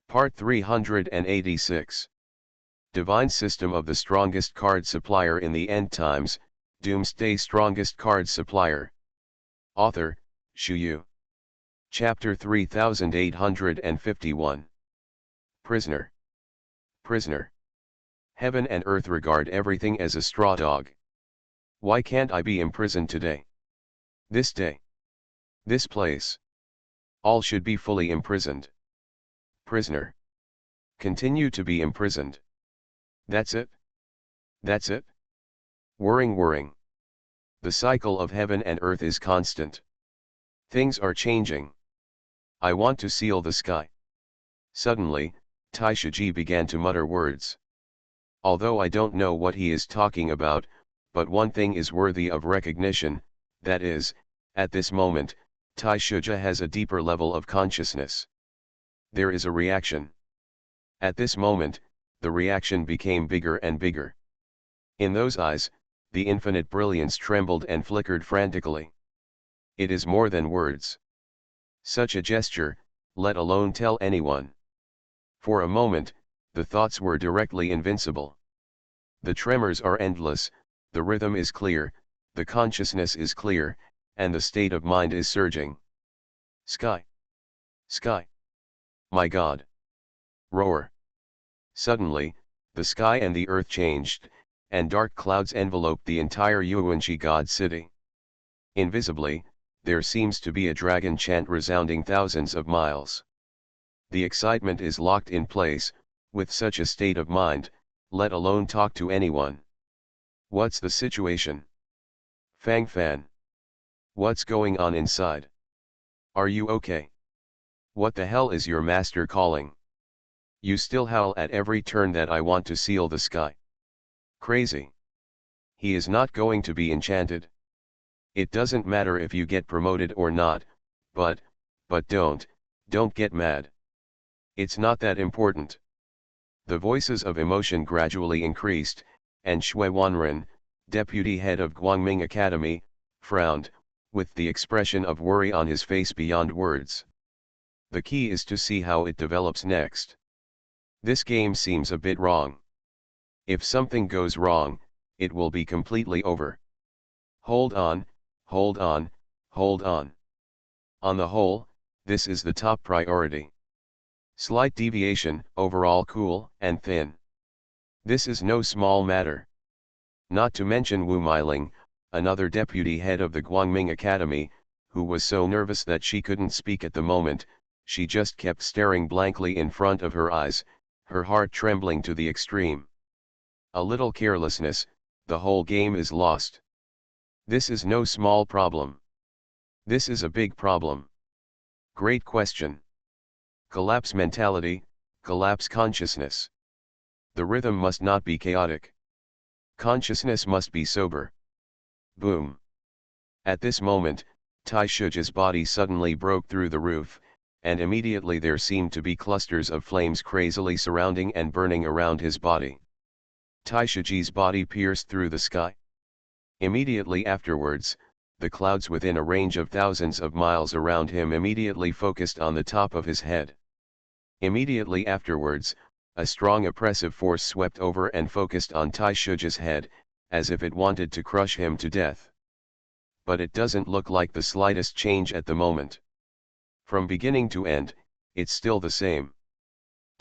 Part 386. Divine System of the Strongest Card Supplier in the End Times, Doomsday Strongest Card Supplier. Author, Shu Yu. Chapter 3851. Prisoner. Prisoner. Heaven and earth regard everything as a straw dog. Why can't I be imprisoned today? This day. This place. All should be fully imprisoned. Prisoner. Continue to be imprisoned. That's it? That's it? Whirring. The cycle of heaven and earth is constant. Things are changing. I want to seal the sky. Suddenly, Taishuji began to mutter words. Although I don't know what he is talking about, but one thing is worthy of recognition, that is, at this moment, Taishuja has a deeper level of consciousness. There is a reaction. At this moment, the reaction became bigger and bigger. In those eyes, the infinite brilliance trembled and flickered frantically. It is more than words. Such a gesture, let alone tell anyone. For a moment, the thoughts were directly invincible. The tremors are endless, the rhythm is clear, the consciousness is clear, and the state of mind is surging. Sky. Sky. My God. Roar. Suddenly, the sky and the earth changed, and dark clouds enveloped the entire Yuanshi God city. Invisibly, there seems to be a dragon chant resounding thousands of miles. The excitement is locked in place, with such a state of mind, let alone talk to anyone. What's the situation? Fang Fan. What's going on inside? Are you okay? What the hell is your master calling? You still howl at every turn that I want to seal the sky. Crazy. He is not going to be enchanted. It doesn't matter if you get promoted or not, but don't get mad. It's not that important. The voices of emotion gradually increased, and Shui Wanren, deputy head of Guangming Academy, frowned, with the expression of worry on his face beyond words. The key is to see how it develops next. This game seems a bit wrong. If something goes wrong, it will be completely over. Hold on. On the whole, this is the top priority. Slight deviation, overall cool and thin. This is no small matter. Not to mention Wu Meiling, another deputy head of the Guangming Academy, who was so nervous that she couldn't speak at the moment, she just kept staring blankly in front of her eyes, her heart trembling to the extreme. A little carelessness, the whole game is lost. This is no small problem. This is a big problem. Great question. Collapse mentality, collapse consciousness. The rhythm must not be chaotic. Consciousness must be sober. Boom. At this moment, Taishuja's body suddenly broke through the roof, and immediately there seemed to be clusters of flames crazily surrounding and burning around his body. Taishuji's body pierced through the sky. Immediately afterwards, the clouds within a range of thousands of miles around him immediately focused on the top of his head. Immediately afterwards, a strong oppressive force swept over and focused on Taishuja's head, as if it wanted to crush him to death. But it doesn't look like the slightest change at the moment. From beginning to end, it's still the same.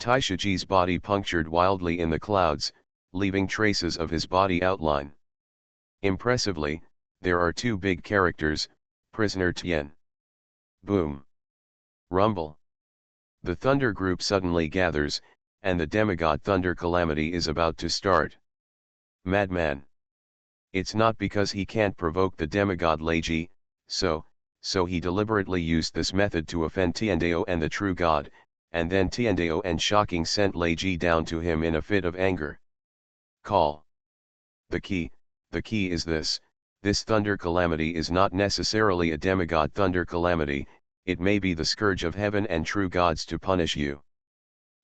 Taishuji's body punctured wildly in the clouds, leaving traces of his body outline. Impressively, there are two big characters, prisoner Tian. Boom. Rumble. The thunder group suddenly gathers, and the demigod thunder calamity is about to start. Madman. It's not because he can't provoke the demigod Leiji, so he deliberately used this method to offend Tiandao and the true god, and then Tiandao and Shocking sent Leiji down to him in a fit of anger. Call. The key is this thunder calamity is not necessarily a demigod thunder calamity, it may be the scourge of heaven and true gods to punish you.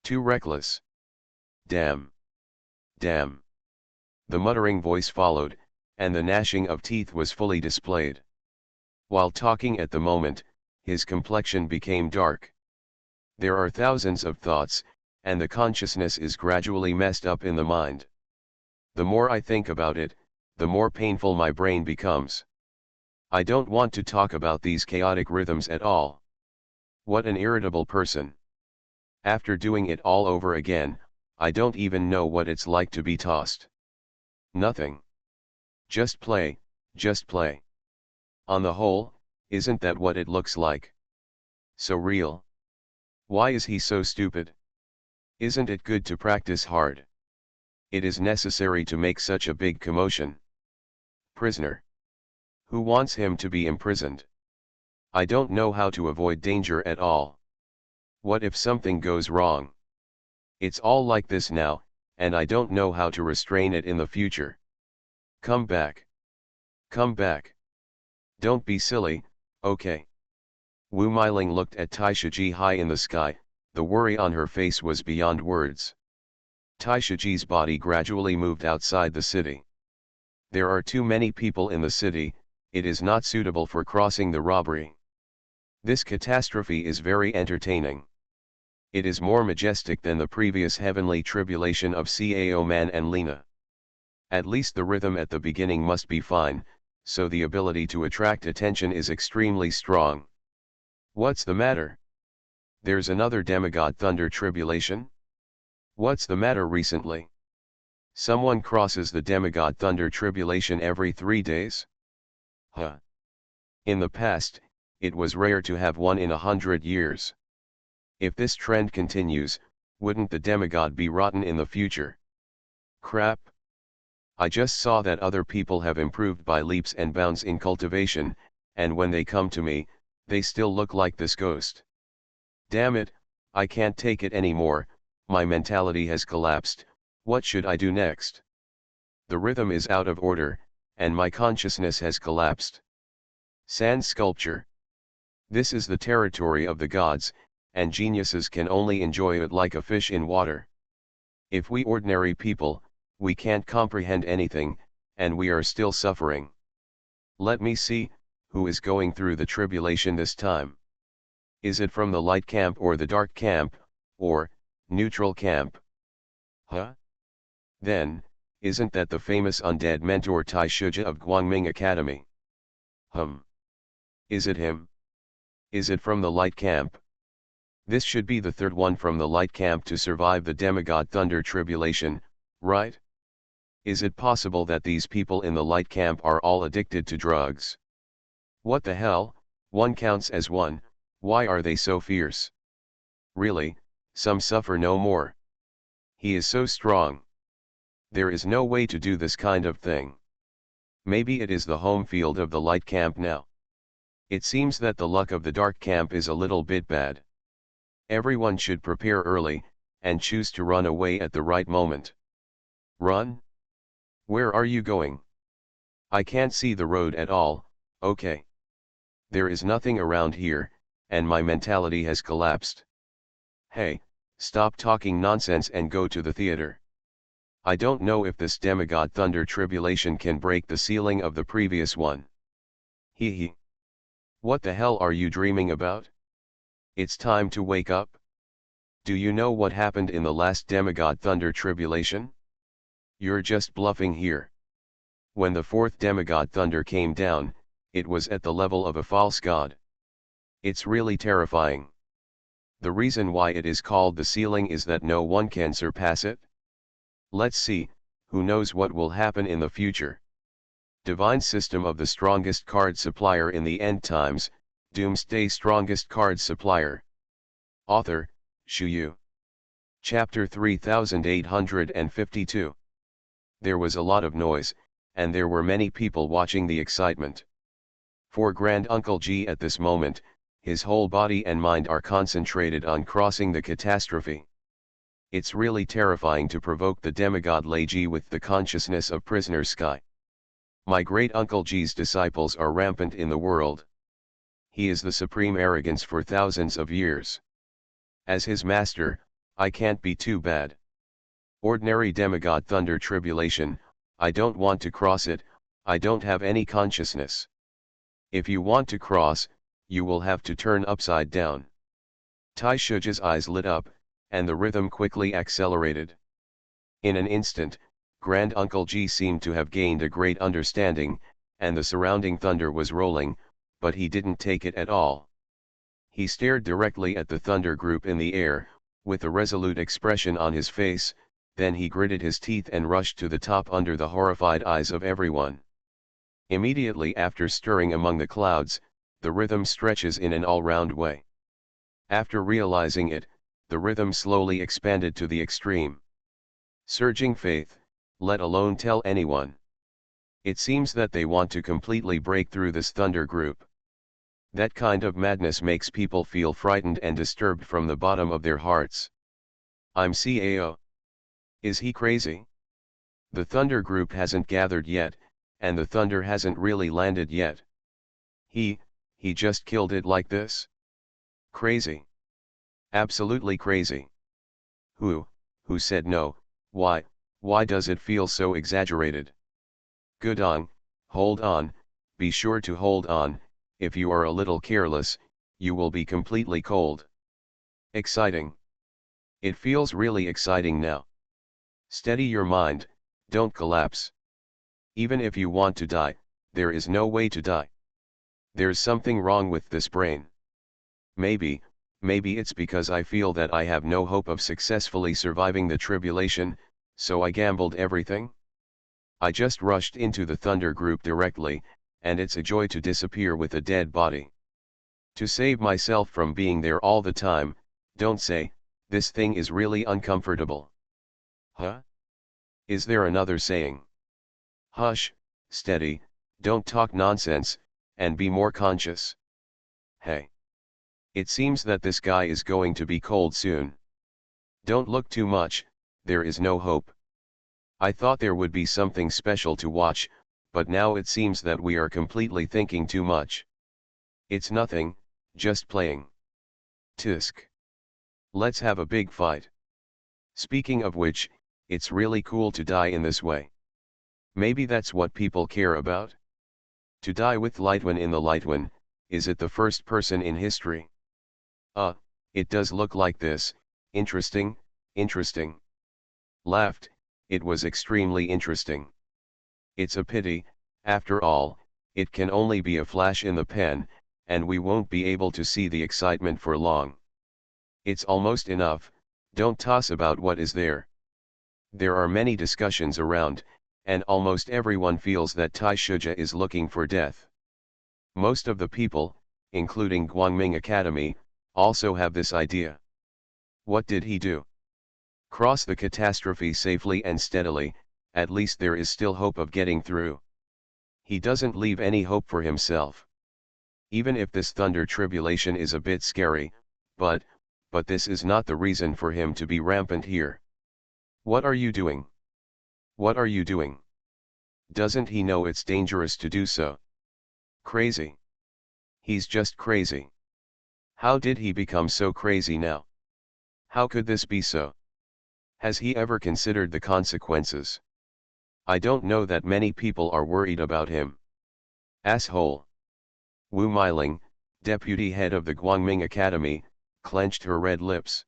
Too reckless. Damn. The muttering voice followed, and the gnashing of teeth was fully displayed. While talking at the moment, his complexion became dark. There are thousands of thoughts, and the consciousness is gradually messed up in the mind. The more I think about it, the more painful my brain becomes. I don't want to talk about these chaotic rhythms at all. What an irritable person. After doing it all over again, I don't even know what it's like to be tossed. Nothing. Just play, just play. On the whole, isn't that what it looks like? So real. Why is he so stupid? Isn't it good to practice hard? It is necessary to make such a big commotion. Prisoner. Who wants him to be imprisoned? I don't know how to avoid danger at all. What if something goes wrong? It's all like this now, and I don't know how to restrain it in the future. Come back. Come back. Don't be silly, okay? Wu Meiling looked at Taishaji high in the sky, the worry on her face was beyond words. Taishaji's body gradually moved outside the city. There are too many people in the city, it is not suitable for crossing the robbery. This catastrophe is very entertaining. It is more majestic than the previous heavenly tribulation of Cao Man and Lena. At least the rhythm at the beginning must be fine, so the ability to attract attention is extremely strong. What's the matter? There's another demigod thunder tribulation? What's the matter recently? Someone crosses the demigod thunder tribulation every 3 days? Huh. In the past, it was rare to have one in 100 years. If this trend continues, wouldn't the demigod be rotten in the future? Crap. I just saw that other people have improved by leaps and bounds in cultivation, and when they come to me, they still look like this ghost. Damn it, I can't take it anymore, my mentality has collapsed, what should I do next? The rhythm is out of order, and my consciousness has collapsed. Sand sculpture. This is the territory of the gods, and geniuses can only enjoy it like a fish in water. If we ordinary people, we can't comprehend anything, and we are still suffering. Let me see, who is going through the tribulation this time? Is it from the light camp or the dark camp, or, neutral camp? Huh? Then, isn't that the famous undead mentor Tai Shuja of Guangming Academy? Is it him? Is it from the light camp? This should be the third one from the light camp to survive the demigod thunder tribulation, right? Is it possible that these people in the light camp are all addicted to drugs? What the hell, one counts as one, why are they so fierce? Really, some suffer no more. He is so strong. There is no way to do this kind of thing. Maybe it is the home field of the light camp now. It seems that the luck of the dark camp is a little bit bad. Everyone should prepare early, and choose to run away at the right moment. Run? Where are you going? I can't see the road at all, okay. There is nothing around here, and my mentality has collapsed. Hey, stop talking nonsense and go to the theater. I don't know if this demigod thunder tribulation can break the ceiling of the previous one. Hee hee. What the hell are you dreaming about? It's time to wake up. Do you know what happened in the last demigod thunder tribulation? You're just bluffing here. When the fourth demigod thunder came down, it was at the level of a false god. It's really terrifying. The reason why it is called the ceiling is that no one can surpass it. Let's see, who knows what will happen in the future. Divine system of the strongest card supplier in the end times, Doomsday strongest card supplier. Author, Shu Yu. Chapter 3852. There was a lot of noise, and there were many people watching the excitement. For Grand Uncle G at this moment, his whole body and mind are concentrated on crossing the catastrophe. It's really terrifying to provoke the demigod Lei Ji with the consciousness of prisoner Sky. My great Uncle G's disciples are rampant in the world. He is the supreme arrogance for thousands of years. As his master, I can't be too bad. Ordinary demigod thunder tribulation, I don't want to cross it, I don't have any consciousness. If you want to cross, you will have to turn upside down. Tai Shuja's eyes lit up, and the rhythm quickly accelerated. In an instant, Grand Uncle G seemed to have gained a great understanding, and the surrounding thunder was rolling, but he didn't take it at all. He stared directly at the thunder group in the air, with a resolute expression on his face, then he gritted his teeth and rushed to the top under the horrified eyes of everyone. Immediately after stirring among the clouds, the rhythm stretches in an all-round way. After realizing it, the rhythm slowly expanded to the extreme. Surging faith, let alone tell anyone. It seems that they want to completely break through this thunder group. That kind of madness makes people feel frightened and disturbed from the bottom of their hearts. I'm CAO. Is he crazy? The thunder group hasn't gathered yet, and the thunder hasn't really landed yet. He just killed it like this? Crazy. Absolutely crazy. Who said no? Why does it feel so exaggerated? Good on, hold on, be sure to hold on, if you are a little careless, you will be completely cold. Exciting. It feels really exciting now. Steady your mind, don't collapse. Even if you want to die, there is no way to die. There's something wrong with this brain. Maybe it's because I feel that I have no hope of successfully surviving the tribulation, so I gambled everything. I just rushed into the thunder group directly, and it's a joy to disappear with a dead body. To save myself from being there all the time, don't say, this thing is really uncomfortable. Huh? Is there another saying? Hush, steady, don't talk nonsense, and be more conscious. Hey. It seems that this guy is going to be cold soon. Don't look too much, there is no hope. I thought there would be something special to watch, but now it seems that we are completely thinking too much. It's nothing, just playing. Tisk. Let's have a big fight. Speaking of which, it's really cool to die in this way. Maybe that's what people care about. To die with Lightwin in the Lightwin, is it the first person in history? It does look like this, interesting. Laughed, it was extremely interesting. It's a pity, after all, it can only be a flash in the pan, and we won't be able to see the excitement for long. It's almost enough, don't toss about what is there. There are many discussions around, and almost everyone feels that Tai Shuja is looking for death. Most of the people, including Guangming Academy, also have this idea. What did he do? Cross the catastrophe safely and steadily, at least there is still hope of getting through. He doesn't leave any hope for himself. Even if this thunder tribulation is a bit scary, but this is not the reason for him to be rampant here. What are you doing? What are you doing? Doesn't he know it's dangerous to do so? Crazy. He's just crazy. How did he become so crazy now? How could this be so? Has he ever considered the consequences? I don't know that many people are worried about him. Asshole. Wu Meiling, deputy head of the Guangming Academy, clenched her red lips.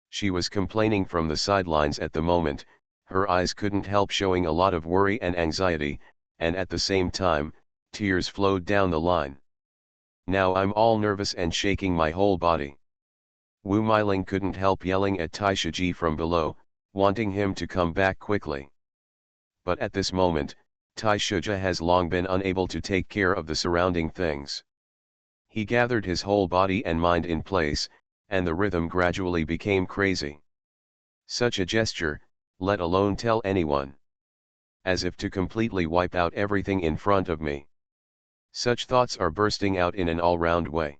She was complaining from the sidelines at the moment, her eyes couldn't help showing a lot of worry and anxiety, and at the same time, tears flowed down the line. Now I'm all nervous and shaking my whole body. Wu Meiling couldn't help yelling at Tai Shiji from below, wanting him to come back quickly. But at this moment, Tai Shuja has long been unable to take care of the surrounding things. He gathered his whole body and mind in place, and the rhythm gradually became crazy. Such a gesture, let alone tell anyone. As if to completely wipe out everything in front of me. Such thoughts are bursting out in an all-round way.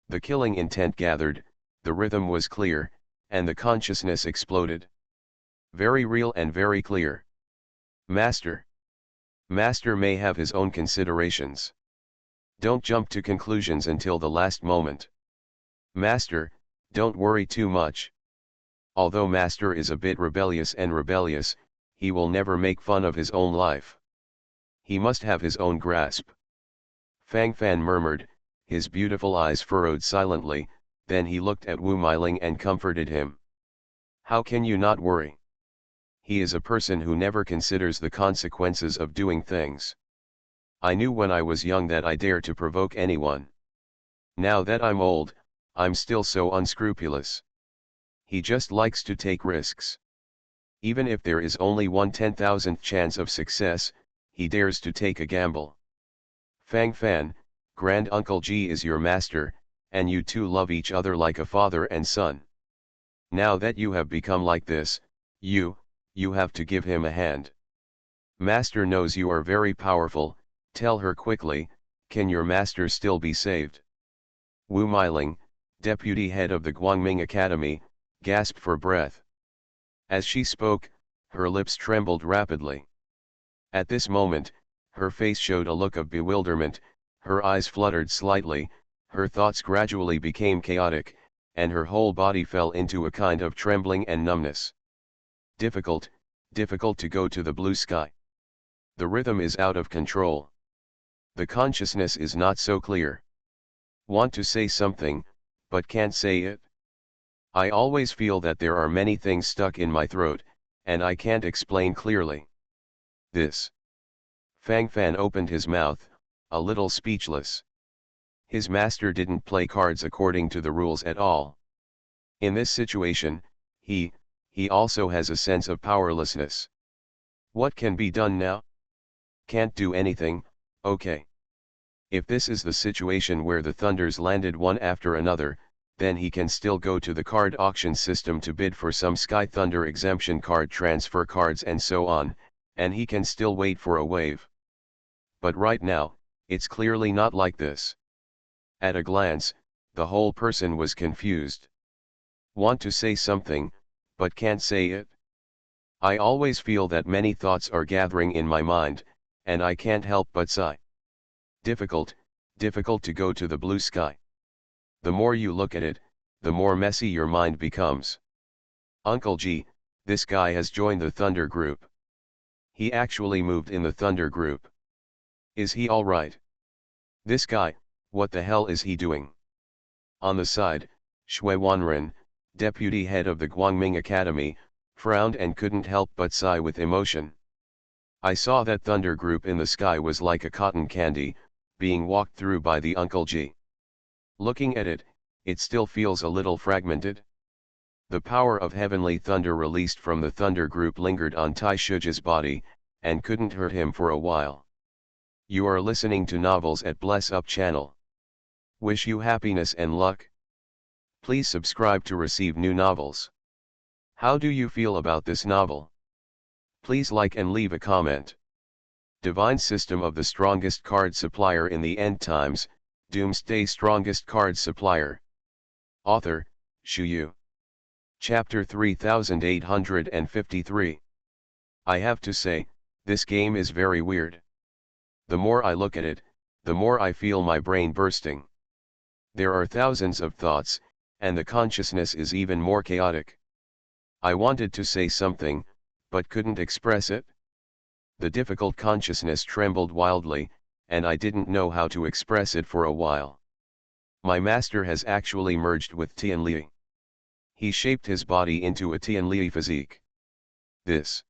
The killing intent gathered, the rhythm was clear, and the consciousness exploded. Very real and very clear. Master may have his own considerations. Don't jump to conclusions until the last moment. Master, don't worry too much. Although Master is a bit rebellious, he will never make fun of his own life. He must have his own grasp. Fang Fan murmured, his beautiful eyes furrowed silently, then he looked at Wu Meiling and comforted him. How can you not worry? He is a person who never considers the consequences of doing things. I knew when I was young that I dare to provoke anyone. Now that I'm old, I'm still so unscrupulous. He just likes to take risks. Even if there is only 1/10,000th chance of success, he dares to take a gamble. Fang Fan, Grand Uncle G is your master, and you two love each other like a father and son. Now that you have become like this, you have to give him a hand. Master knows you are very powerful, tell her quickly, can your master still be saved? Wu Meiling, deputy head of the Guangming Academy, gasped for breath. As she spoke, her lips trembled rapidly. At this moment, her face showed a look of bewilderment, her eyes fluttered slightly, her thoughts gradually became chaotic, and her whole body fell into a kind of trembling and numbness. Difficult to go to the blue sky. The rhythm is out of control. The consciousness is not so clear. Want to say something, but can't say it. I always feel that there are many things stuck in my throat, and I can't explain clearly. This. Fang Fan opened his mouth, a little speechless. His master didn't play cards according to the rules at all. In this situation, he also has a sense of powerlessness. What can be done now? Can't do anything, okay. If this is the situation where the thunders landed one after another, then he can still go to the card auction system to bid for some Sky Thunder exemption card transfer cards and so on, and he can still wait for a wave. But right now, it's clearly not like this. At a glance, the whole person was confused. Want to say something, but can't say it? I always feel that many thoughts are gathering in my mind, and I can't help but sigh. Difficult to go to the blue sky. The more you look at it, the more messy your mind becomes. Uncle G, this guy has joined the Thunder Group. He actually moved in the Thunder Group. Is he alright? This guy, what the hell is he doing? On the side, Shui Wanren, deputy head of the Guangming Academy, frowned and couldn't help but sigh with emotion. I saw that Thunder Group in the sky was like a cotton candy, being walked through by the Uncle G. Looking at it, it still feels a little fragmented. The power of heavenly thunder released from the Thunder Group lingered on Tai Shuja's body, and couldn't hurt him for a while. You are listening to Novels at Bless Up channel. Wish you happiness and luck. Please subscribe to receive new novels. How do you feel about this novel? Please like and leave a comment. Divine System of the Strongest Card Supplier in the End Times, Doomsday Strongest Card Supplier. Author, Shu Yu. Chapter 3853. I have to say, this game is very weird. The more I look at it, the more I feel my brain bursting. There are thousands of thoughts, and the consciousness is even more chaotic. I wanted to say something, but couldn't express it. The difficult consciousness trembled wildly, and I didn't know how to express it for a while. My master has actually merged with Tianli. He shaped his body into a Tianli physique. This.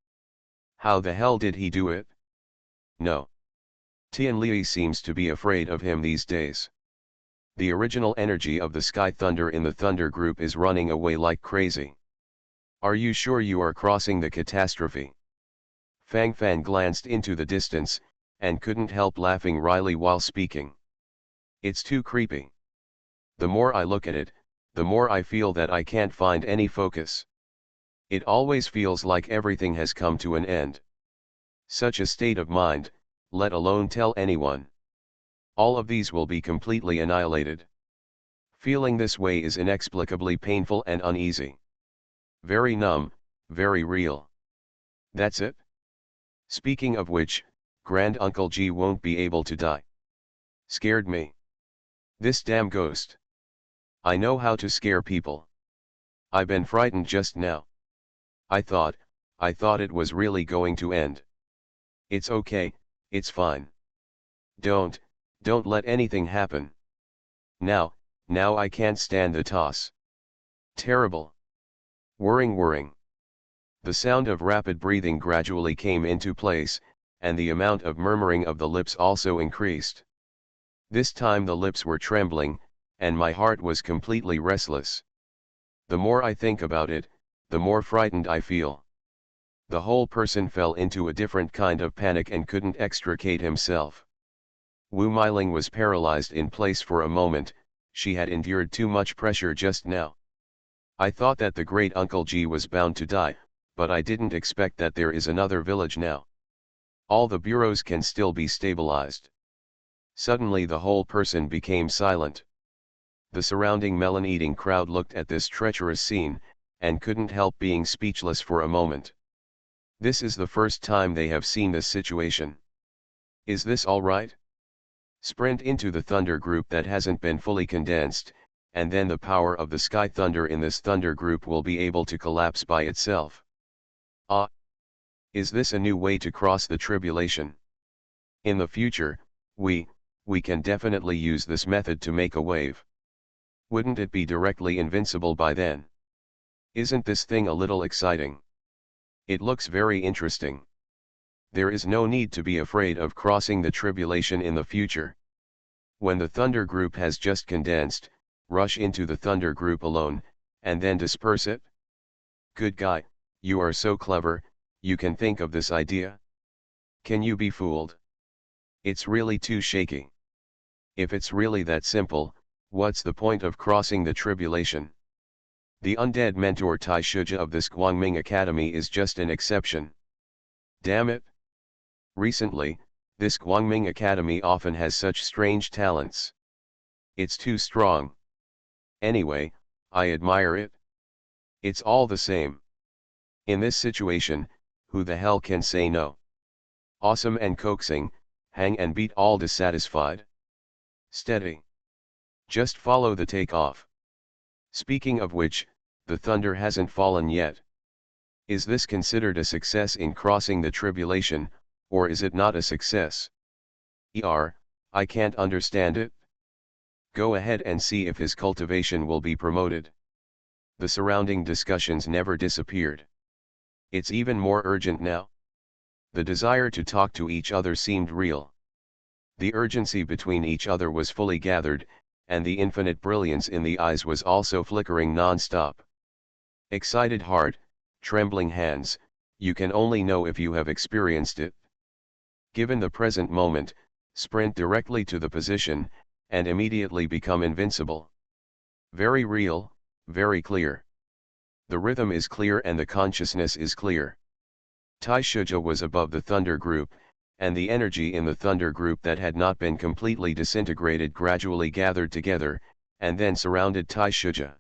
How the hell did he do it? No. Tianli seems to be afraid of him these days. The original energy of the Sky Thunder in the Thunder Group is running away like crazy. Are you sure you are crossing the catastrophe? Fang Fan glanced into the distance, and couldn't help laughing wryly while speaking. It's too creepy. The more I look at it, the more I feel that I can't find any focus. It always feels like everything has come to an end. Such a state of mind, let alone tell anyone. All of these will be completely annihilated. Feeling this way is inexplicably painful and uneasy. Very numb, very real. That's it? Speaking of which, Grand Uncle G won't be able to die. Scared me. This damn ghost. I know how to scare people. I've been frightened just now. I thought it was really going to end. It's okay, it's fine. Don't let anything happen. Now I can't stand the toss. Terrible. Whirring whirring. The sound of rapid breathing gradually came into place, and the amount of murmuring of the lips also increased. This time the lips were trembling, and my heart was completely restless. The more I think about it, the more frightened I feel. The whole person fell into a different kind of panic and couldn't extricate himself. Wu Meiling was paralyzed in place for a moment. She had endured too much pressure just now. I thought that the great Uncle Ji was bound to die, but I didn't expect that there is another village now. All the bureaus can still be stabilized. Suddenly the whole person became silent. The surrounding melon-eating crowd looked at this treacherous scene, and couldn't help being speechless for a moment. This is the first time they have seen this situation. Is this all right? Sprint into the thunder group that hasn't been fully condensed, and then the power of the sky thunder in this thunder group will be able to collapse by itself. Ah! Is this a new way to cross the tribulation? In the future, we can definitely use this method to make a wave. Wouldn't it be directly invincible by then? Isn't this thing a little exciting? It looks very interesting. There is no need to be afraid of crossing the tribulation in the future. When the thunder group has just condensed, rush into the thunder group alone, and then disperse it? Good guy, you are so clever, you can think of this idea? Can you be fooled? It's really too shaky. If it's really that simple, what's the point of crossing the tribulation? The undead mentor Tai Shuja of this Guangming Academy is just an exception. Damn it! Recently, this Guangming Academy often has such strange talents. It's too strong. Anyway, I admire it. It's all the same. In this situation, who the hell can say no? Awesome and coaxing, hang and beat all dissatisfied. Steady. Just follow the takeoff. Speaking of which, the thunder hasn't fallen yet. Is this considered a success in crossing the tribulation, or is it not a success? I can't understand it. Go ahead and see if his cultivation will be promoted. The surrounding discussions never disappeared. It's even more urgent now. The desire to talk to each other seemed real. The urgency between each other was fully gathered, and the infinite brilliance in the eyes was also flickering non-stop. Excited heart, trembling hands, you can only know if you have experienced it. Given the present moment, sprint directly to the position, and immediately become invincible. Very real, very clear. The rhythm is clear and the consciousness is clear. Tai Shuja was above the thunder group, and the energy in the thunder group that had not been completely disintegrated gradually gathered together, and then surrounded Tai Shuja.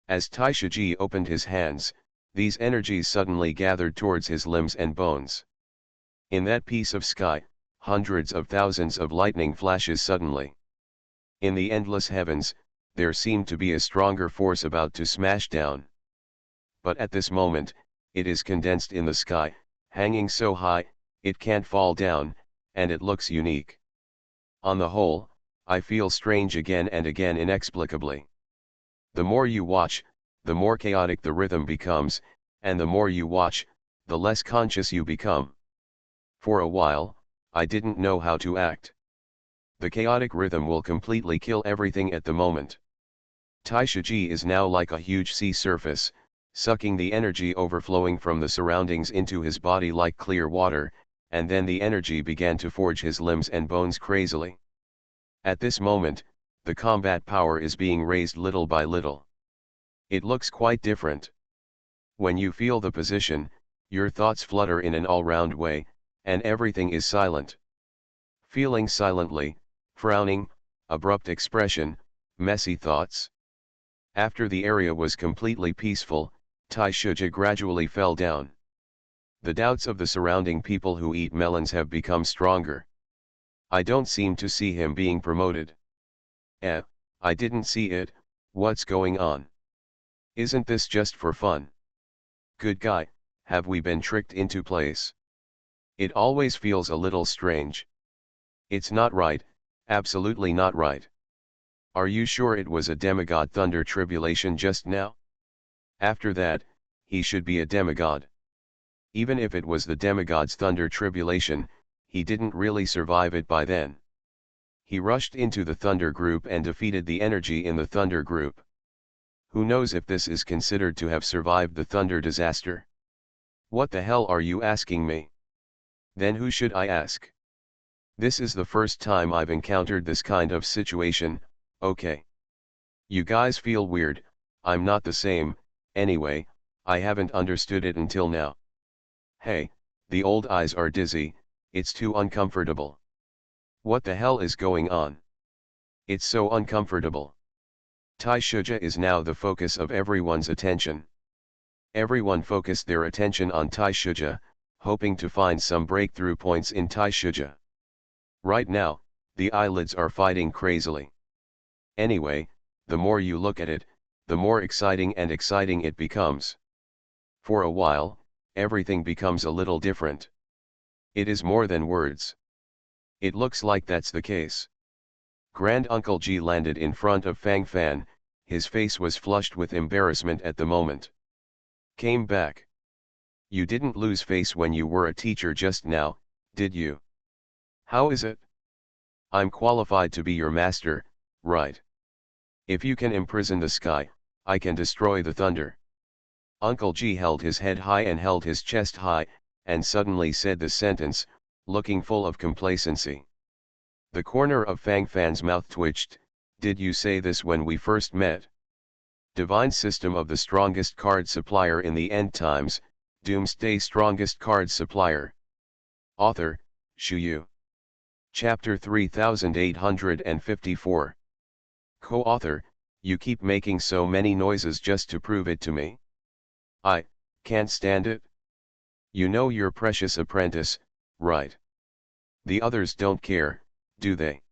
As Tai Shuji opened his hands, these energies suddenly gathered towards his limbs and bones. In that piece of sky, hundreds of thousands of lightning flashes suddenly. In the endless heavens, there seemed to be a stronger force about to smash down. But at this moment, it is condensed in the sky, hanging so high, it can't fall down, and it looks unique. On the whole, I feel strange again and again inexplicably. The more you watch, the more chaotic the rhythm becomes, and the more you watch, the less conscious you become. For a while, I didn't know how to act. The chaotic rhythm will completely kill everything at the moment. Tai Shuji is now like a huge sea surface, sucking the energy overflowing from the surroundings into his body like clear water, and then the energy began to forge his limbs and bones crazily. At this moment, the combat power is being raised little by little. It looks quite different. When you feel the position, your thoughts flutter in an all-round way, and everything is silent. Feeling silently, frowning, abrupt expression, messy thoughts. After the area was completely peaceful, Tai Shuja gradually fell down. The doubts of the surrounding people who eat melons have become stronger. I don't seem to see him being promoted. I didn't see it, what's going on? Isn't this just for fun? Good guy, have we been tricked into place? It always feels a little strange. It's not right, absolutely not right. Are you sure it was a demigod thunder tribulation just now? After that, he should be a demigod. Even if it was the demigod's thunder tribulation, he didn't really survive it by then. He rushed into the thunder group and defeated the energy in the thunder group. Who knows if this is considered to have survived the thunder disaster? What the hell are you asking me? Then who should I ask? This is the first time I've encountered this kind of situation, okay. You guys feel weird, I'm not the same, anyway, I haven't understood it until now. Hey, the old eyes are dizzy, it's too uncomfortable. What the hell is going on? It's so uncomfortable. Tai Shuja is now the focus of everyone's attention. Everyone focused their attention on Tai Shuja, hoping to find some breakthrough points in Tai Shuja. Right now, the eyelids are fighting crazily. Anyway, the more you look at it, the more exciting it becomes. For a while, everything becomes a little different. It is more than words. It looks like that's the case. Grand Uncle G landed in front of Fang Fan, his face was flushed with embarrassment at the moment. Came back. You didn't lose face when you were a teacher just now, did you? How is it? I'm qualified to be your master, right? If you can imprison the sky, I can destroy the thunder. Uncle G held his head high and held his chest high, and suddenly said the sentence, looking full of complacency. The corner of Fang Fan's mouth twitched. Did you say this when we first met? Divine system of the strongest card supplier in the end times, Doomsday strongest card supplier. Author, Shu Yu. Chapter 3854. Co-author, you keep making so many noises just to prove it to me. I can't stand it. You know your precious apprentice, right? The others don't care, do they?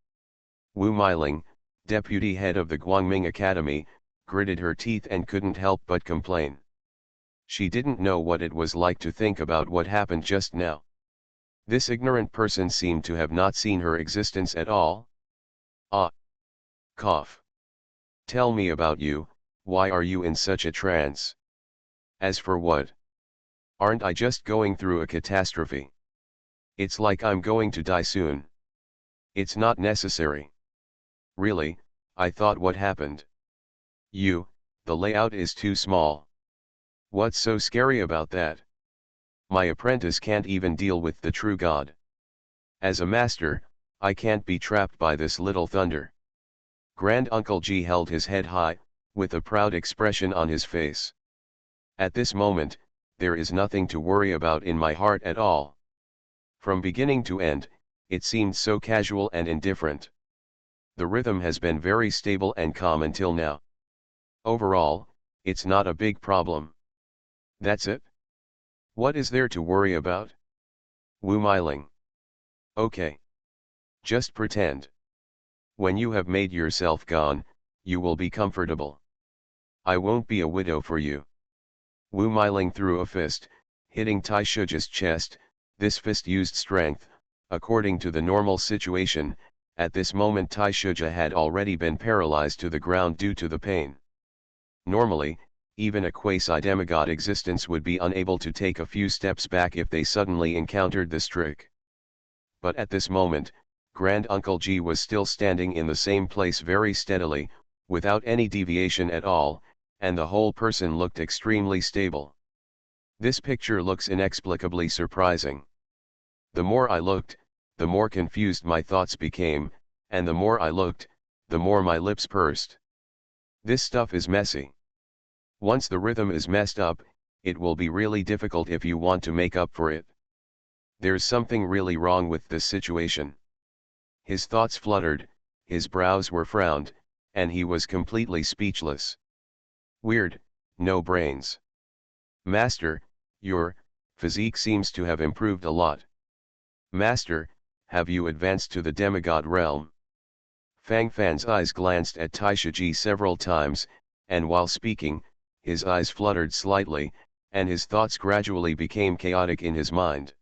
Wu Meiling, deputy head of the Guangming Academy, gritted her teeth and couldn't help but complain. She didn't know what it was like to think about what happened just now. This ignorant person seemed to have not seen her existence at all. Ah. Cough. Tell me about you, why are you in such a trance? As for what? Aren't I just going through a catastrophe? It's like I'm going to die soon. It's not necessary. Really, I thought what happened? The layout is too small. What's so scary about that? My apprentice can't even deal with the true God. As a master, I can't be trapped by this little thunder. Grand Uncle G held his head high, with a proud expression on his face. At this moment, there is nothing to worry about in my heart at all. From beginning to end, it seemed so casual and indifferent. The rhythm has been very stable and calm until now. Overall, it's not a big problem. That's it? What is there to worry about? Wu Meiling. Okay. Just pretend. When you have made yourself gone, you will be comfortable. I won't be a widow for you. Wu Meiling threw a fist, hitting Tai Shuja's chest. This fist used strength. According to the normal situation, at this moment Tai Shuja had already been paralyzed to the ground due to the pain. Normally, even a quasi-demigod existence would be unable to take a few steps back if they suddenly encountered this trick. But at this moment, Grand Uncle G was still standing in the same place very steadily, without any deviation at all, and the whole person looked extremely stable. This picture looks inexplicably surprising. The more I looked, the more confused my thoughts became, and the more I looked, the more my lips pursed. This stuff is messy. Once the rhythm is messed up, it will be really difficult if you want to make up for it. There's something really wrong with this situation. His thoughts fluttered, his brows were frowned, and he was completely speechless. Weird, no brains. Master, your physique seems to have improved a lot. Master, have you advanced to the demigod realm? Fang Fan's eyes glanced at Tai Shuji several times, and while speaking, his eyes fluttered slightly, and his thoughts gradually became chaotic in his mind.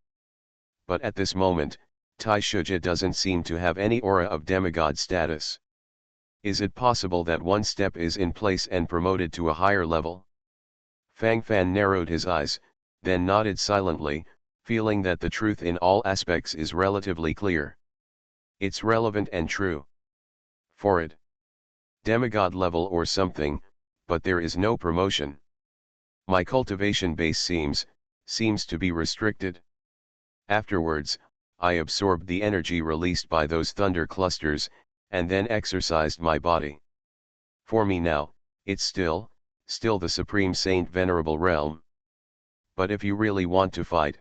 But at this moment, Tai Shuja doesn't seem to have any aura of demigod status. Is it possible that one step is in place and promoted to a higher level? Fang Fan narrowed his eyes, then nodded silently, feeling that the truth in all aspects is relatively clear. It's relevant and true. For it. Demigod level or something, but there is no promotion. My cultivation base seems to be restricted. Afterwards, I absorbed the energy released by those thunder clusters, and then exercised my body. For me now, it's still the Supreme Saint Venerable Realm. But if you really want to fight,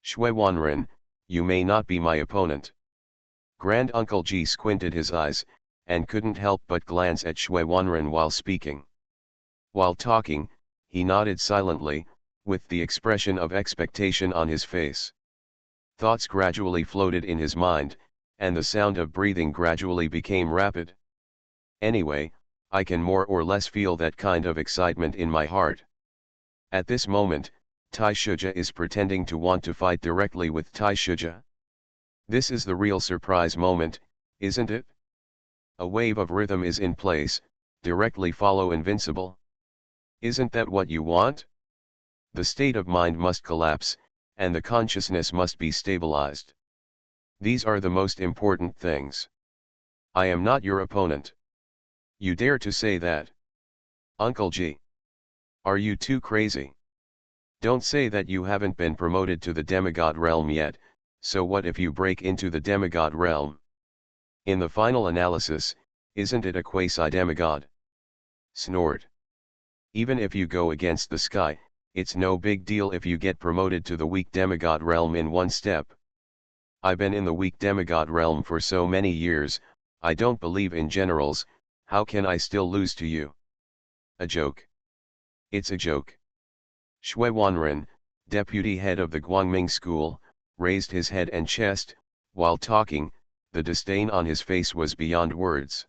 Shui Wanren, you may not be my opponent. Grand Uncle Ji squinted his eyes, and couldn't help but glance at Shui Wanren while speaking. While talking, he nodded silently, with the expression of expectation on his face. Thoughts gradually floated in his mind, and the sound of breathing gradually became rapid. Anyway, I can more or less feel that kind of excitement in my heart. At this moment, Tai Shuja is pretending to want to fight directly with Tai Shuja. This is the real surprise moment, isn't it? A wave of rhythm is in place, directly follow invincible. Isn't that what you want? The state of mind must collapse, and the consciousness must be stabilized. These are the most important things. I am not your opponent. You dare to say that? Uncle G. Are you too crazy? Don't say that you haven't been promoted to the demigod realm yet, so what if you break into the demigod realm? In the final analysis, isn't it a quasi-demigod? Snort. Even if you go against the sky, it's no big deal if you get promoted to the weak demigod realm in one step. I've been in the weak demigod realm for so many years, I don't believe in generals, how can I still lose to you? A joke. It's a joke. Shui Wanren, deputy head of the Guangming school, raised his head and chest, while talking, the disdain on his face was beyond words.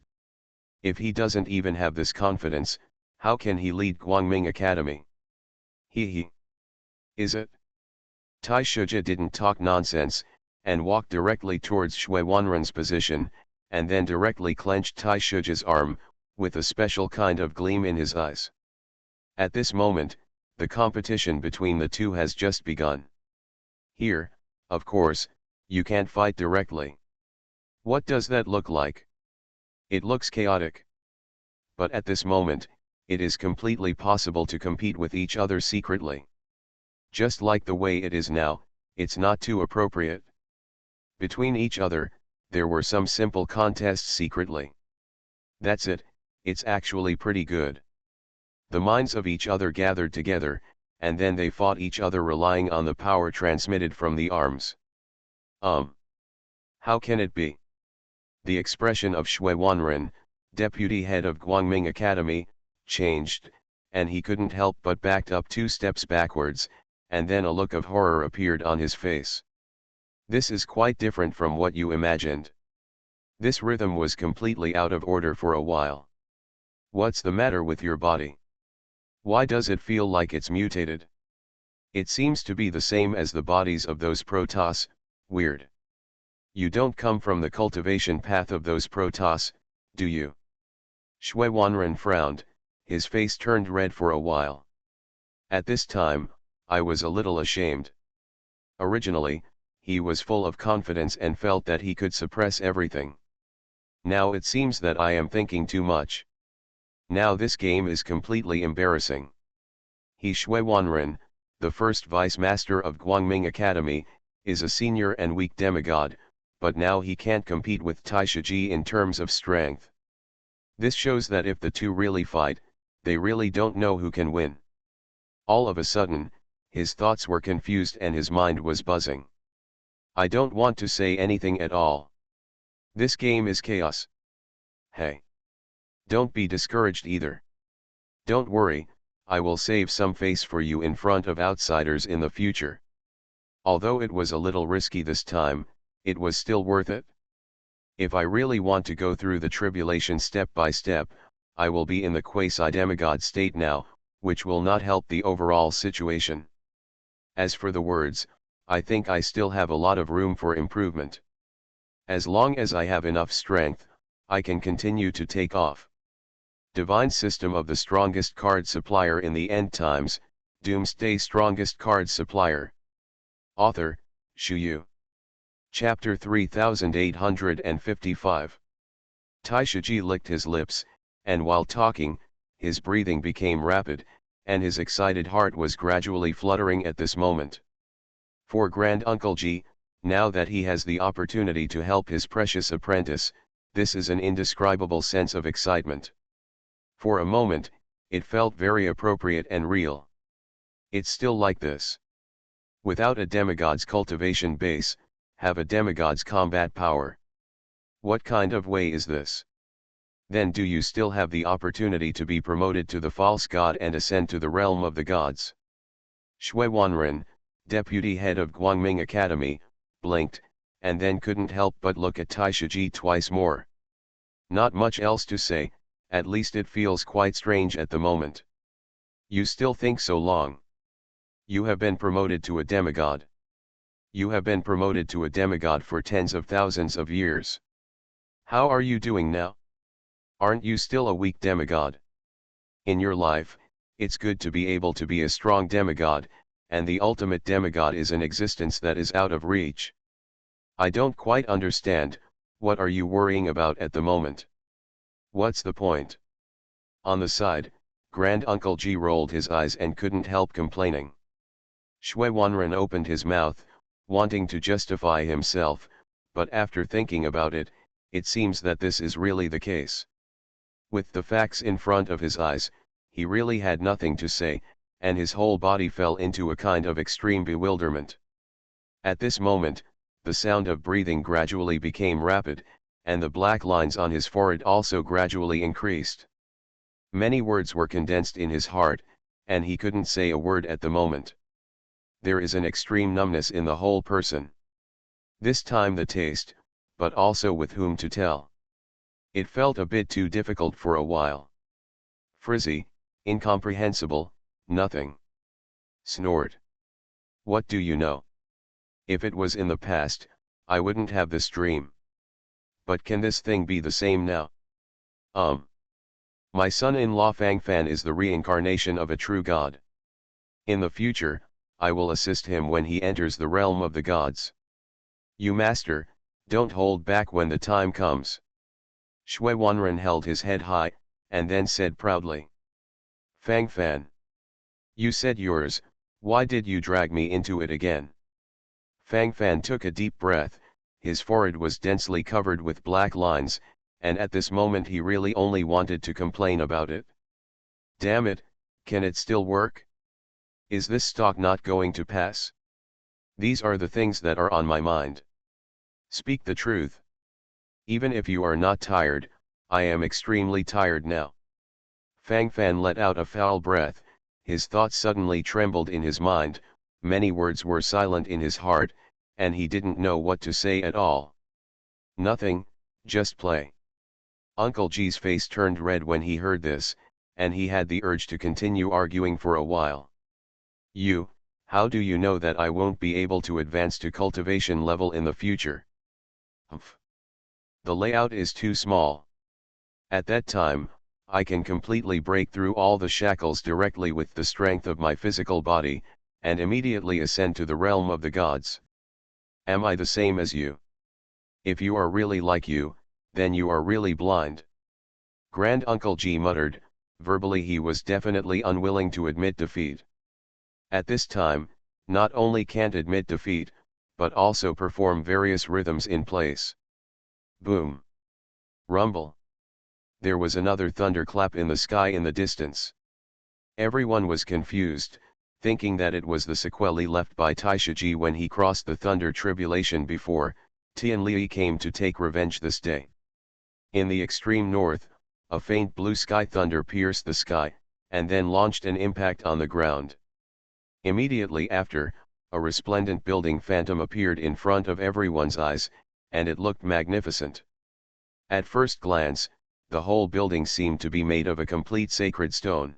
If he doesn't even have this confidence, how can he lead Guangming Academy? He. Is it? Tai Shuja didn't talk nonsense, and walked directly towards Shui Wanren's position, and then directly clenched Tai Shuja's arm, with a special kind of gleam in his eyes. At this moment, the competition between the two has just begun. Here, of course, you can't fight directly. What does that look like? It looks chaotic. But at this moment, it is completely possible to compete with each other secretly. Just like the way it is now, it's not too appropriate. Between each other, there were some simple contests secretly. That's it, it's actually pretty good. The minds of each other gathered together, and then they fought each other relying on the power transmitted from the arms. How can it be? The expression of Shui Wanren, deputy head of Guangming Academy, changed, and he couldn't help but backed up 2 steps backwards, and then a look of horror appeared on his face. This is quite different from what you imagined. This rhythm was completely out of order for a while. What's the matter with your body? Why does it feel like it's mutated? It seems to be the same as the bodies of those Protoss, weird. You don't come from the cultivation path of those Protoss, do you? Shui Wanren frowned, his face turned red for a while. At this time, I was a little ashamed. Originally, he was full of confidence and felt that he could suppress everything. Now it seems that I am thinking too much. Now this game is completely embarrassing. Shui Wanren, the first vice master of Guangming Academy, is a senior and weak demigod, but now he can't compete with Tai Shuji in terms of strength. This shows that if the two really fight, they really don't know who can win. All of a sudden, his thoughts were confused and his mind was buzzing. I don't want to say anything at all. This game is chaos. Hey. Don't be discouraged either. Don't worry, I will save some face for you in front of outsiders in the future. Although it was a little risky this time, it was still worth it. If I really want to go through the tribulation step by step, I will be in the quasi-demigod state now, which will not help the overall situation. As for the words, I think I still have a lot of room for improvement. As long as I have enough strength, I can continue to take off. Divine system of the strongest card supplier in the end times, Doomsday strongest card supplier. Author, Shu Yu. Chapter 3855. Taishaji licked his lips, and while talking, his breathing became rapid, and his excited heart was gradually fluttering at this moment. For Grand Uncle Ji, now that he has the opportunity to help his precious apprentice, this is an indescribable sense of excitement. For a moment, it felt very appropriate and real. It's still like this. Without a demigod's cultivation base, have a demigod's combat power. What kind of way is this? Then do you still have the opportunity to be promoted to the false god and ascend to the realm of the gods? Shui Wanren, deputy head of Guangming Academy, blinked, and then couldn't help but look at Taishaji twice more. Not much else to say, at least it feels quite strange at the moment. You still think so long? You have been promoted to a demigod. You have been promoted to a demigod for tens of thousands of years. How are you doing now? Aren't you still a weak demigod? In your life, it's good to be able to be a strong demigod, and the ultimate demigod is an existence that is out of reach. I don't quite understand, what are you worrying about at the moment? What's the point? On the side, Grand Uncle Ji rolled his eyes and couldn't help complaining. Shui Wanren opened his mouth, wanting to justify himself, but after thinking about it, it seems that this is really the case. With the facts in front of his eyes, he really had nothing to say, and his whole body fell into a kind of extreme bewilderment. At this moment, the sound of breathing gradually became rapid, and the black lines on his forehead also gradually increased. Many words were condensed in his heart, and he couldn't say a word at the moment. There is an extreme numbness in the whole person. This time the taste, but also with whom to tell. It felt a bit too difficult for a while. Frizzy, incomprehensible, nothing. Snort. What do you know? If it was in the past, I wouldn't have this dream. But can this thing be the same now? My son-in-law Fang Fan is the reincarnation of a true god. In the future, I will assist him when he enters the realm of the gods. You master, don't hold back when the time comes. Shui Wanren held his head high, and then said proudly. Fang Fan. You said yours, why did you drag me into it again? Fang Fan took a deep breath, his forehead was densely covered with black lines, and at this moment he really only wanted to complain about it. Damn it, can it still work? Is this stock not going to pass? These are the things that are on my mind. Speak the truth. Even if you are not tired, I am extremely tired now. Fang Fan let out a foul breath, his thoughts suddenly trembled in his mind, many words were silent in his heart, and he didn't know what to say at all. Nothing, just play. Uncle G's face turned red when he heard this, and he had the urge to continue arguing for a while. How do you know that I won't be able to advance to cultivation level in the future? Humph. The layout is too small. At that time, I can completely break through all the shackles directly with the strength of my physical body, and immediately ascend to the realm of the gods. Am I the same as you? If you are really like you, then you are really blind. Grand Uncle G muttered, verbally he was definitely unwilling to admit defeat. At this time, not only can't admit defeat, but also perform various rhythms in place. Boom. Rumble. There was another thunderclap in the sky in the distance. Everyone was confused, thinking that it was the sequelae left by Taishaji when he crossed the thunder tribulation before, Tianli came to take revenge this day. In the extreme north, a faint blue sky thunder pierced the sky, and then launched an impact on the ground. Immediately after, a resplendent building phantom appeared in front of everyone's eyes, and it looked magnificent. At first glance, the whole building seemed to be made of a complete sacred stone.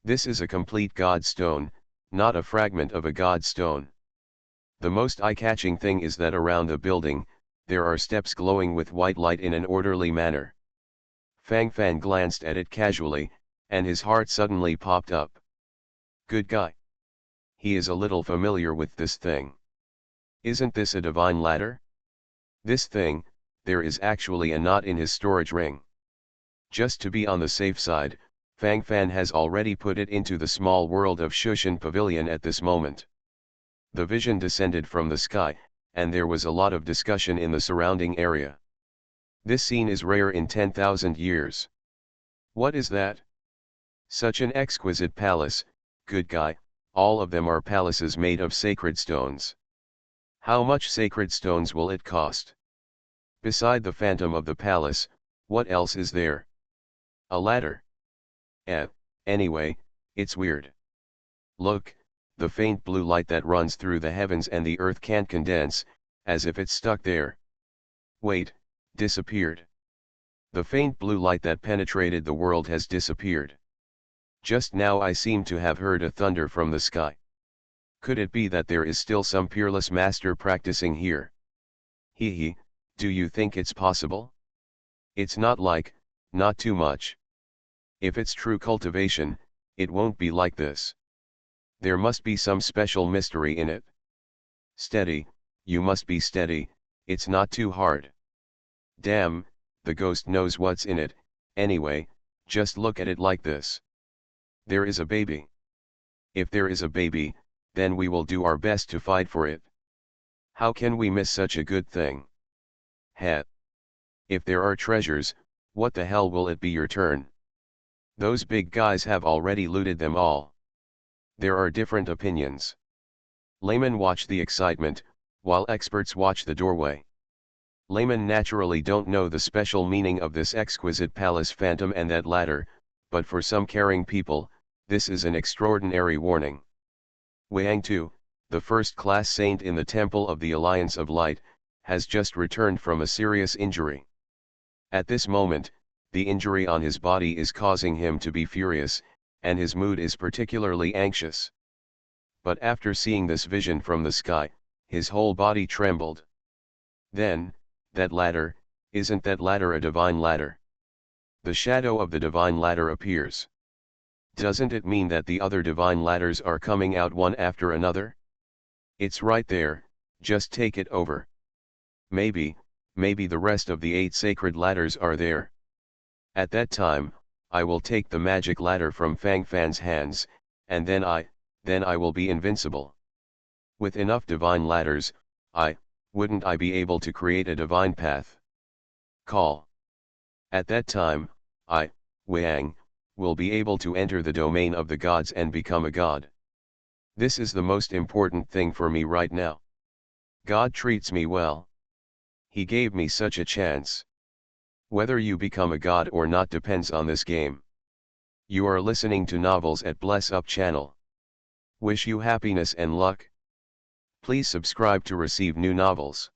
This is a complete god stone, not a fragment of a god stone. The most eye-catching thing is that around the building, there are steps glowing with white light in an orderly manner. Fang Fan glanced at it casually, and his heart suddenly popped up. Good guy. He is a little familiar with this thing. Isn't this a divine ladder? This thing, there is actually a knot in his storage ring. Just to be on the safe side, Fang Fan has already put it into the small world of Shushan Pavilion at this moment. The vision descended from the sky, and there was a lot of discussion in the surrounding area. This scene is rare in 10,000 years. What is that? Such an exquisite palace, good guy, all of them are palaces made of sacred stones. How much sacred stones will it cost? Beside the phantom of the palace, what else is there? A ladder. Anyway, it's weird. Look, the faint blue light that runs through the heavens and the earth can't condense, as if it's stuck there. Wait, disappeared. The faint blue light that penetrated the world has disappeared. Just now I seem to have heard a thunder from the sky. Could it be that there is still some peerless master practicing here? Hee, do you think it's possible? It's not too much. If it's true cultivation, it won't be like this. There must be some special mystery in it. Steady, you must be steady, it's not too hard. Damn, the ghost knows what's in it, anyway, just look at it like this. There is a baby. If there is a baby, then we will do our best to fight for it. How can we miss such a good thing? Heh. If there are treasures, what the hell will it be your turn? Those big guys have already looted them all. There are different opinions. Laymen watch the excitement, while experts watch the doorway. Laymen naturally don't know the special meaning of this exquisite palace phantom and that ladder, but for some caring people, this is an extraordinary warning. Wang Tu, the first-class saint in the Temple of the Alliance of Light, has just returned from a serious injury. At this moment, the injury on his body is causing him to be furious, and his mood is particularly anxious. But after seeing this vision from the sky, his whole body trembled. Then, that ladder, isn't that ladder a divine ladder? The shadow of the divine ladder appears. Doesn't it mean that the other divine ladders are coming out one after another? It's right there, just take it over. Maybe the rest of the 8 sacred ladders are there. At that time, I will take the magic ladder from Fang Fan's hands, and then I will be invincible. With enough divine ladders, wouldn't I be able to create a divine path? Call. At that time, Wang, will be able to enter the domain of the gods and become a god. This is the most important thing for me right now. God treats me well. He gave me such a chance. Whether you become a god or not depends on this game. You are listening to Novels at Bless Up channel. Wish you happiness and luck. Please subscribe to receive new novels.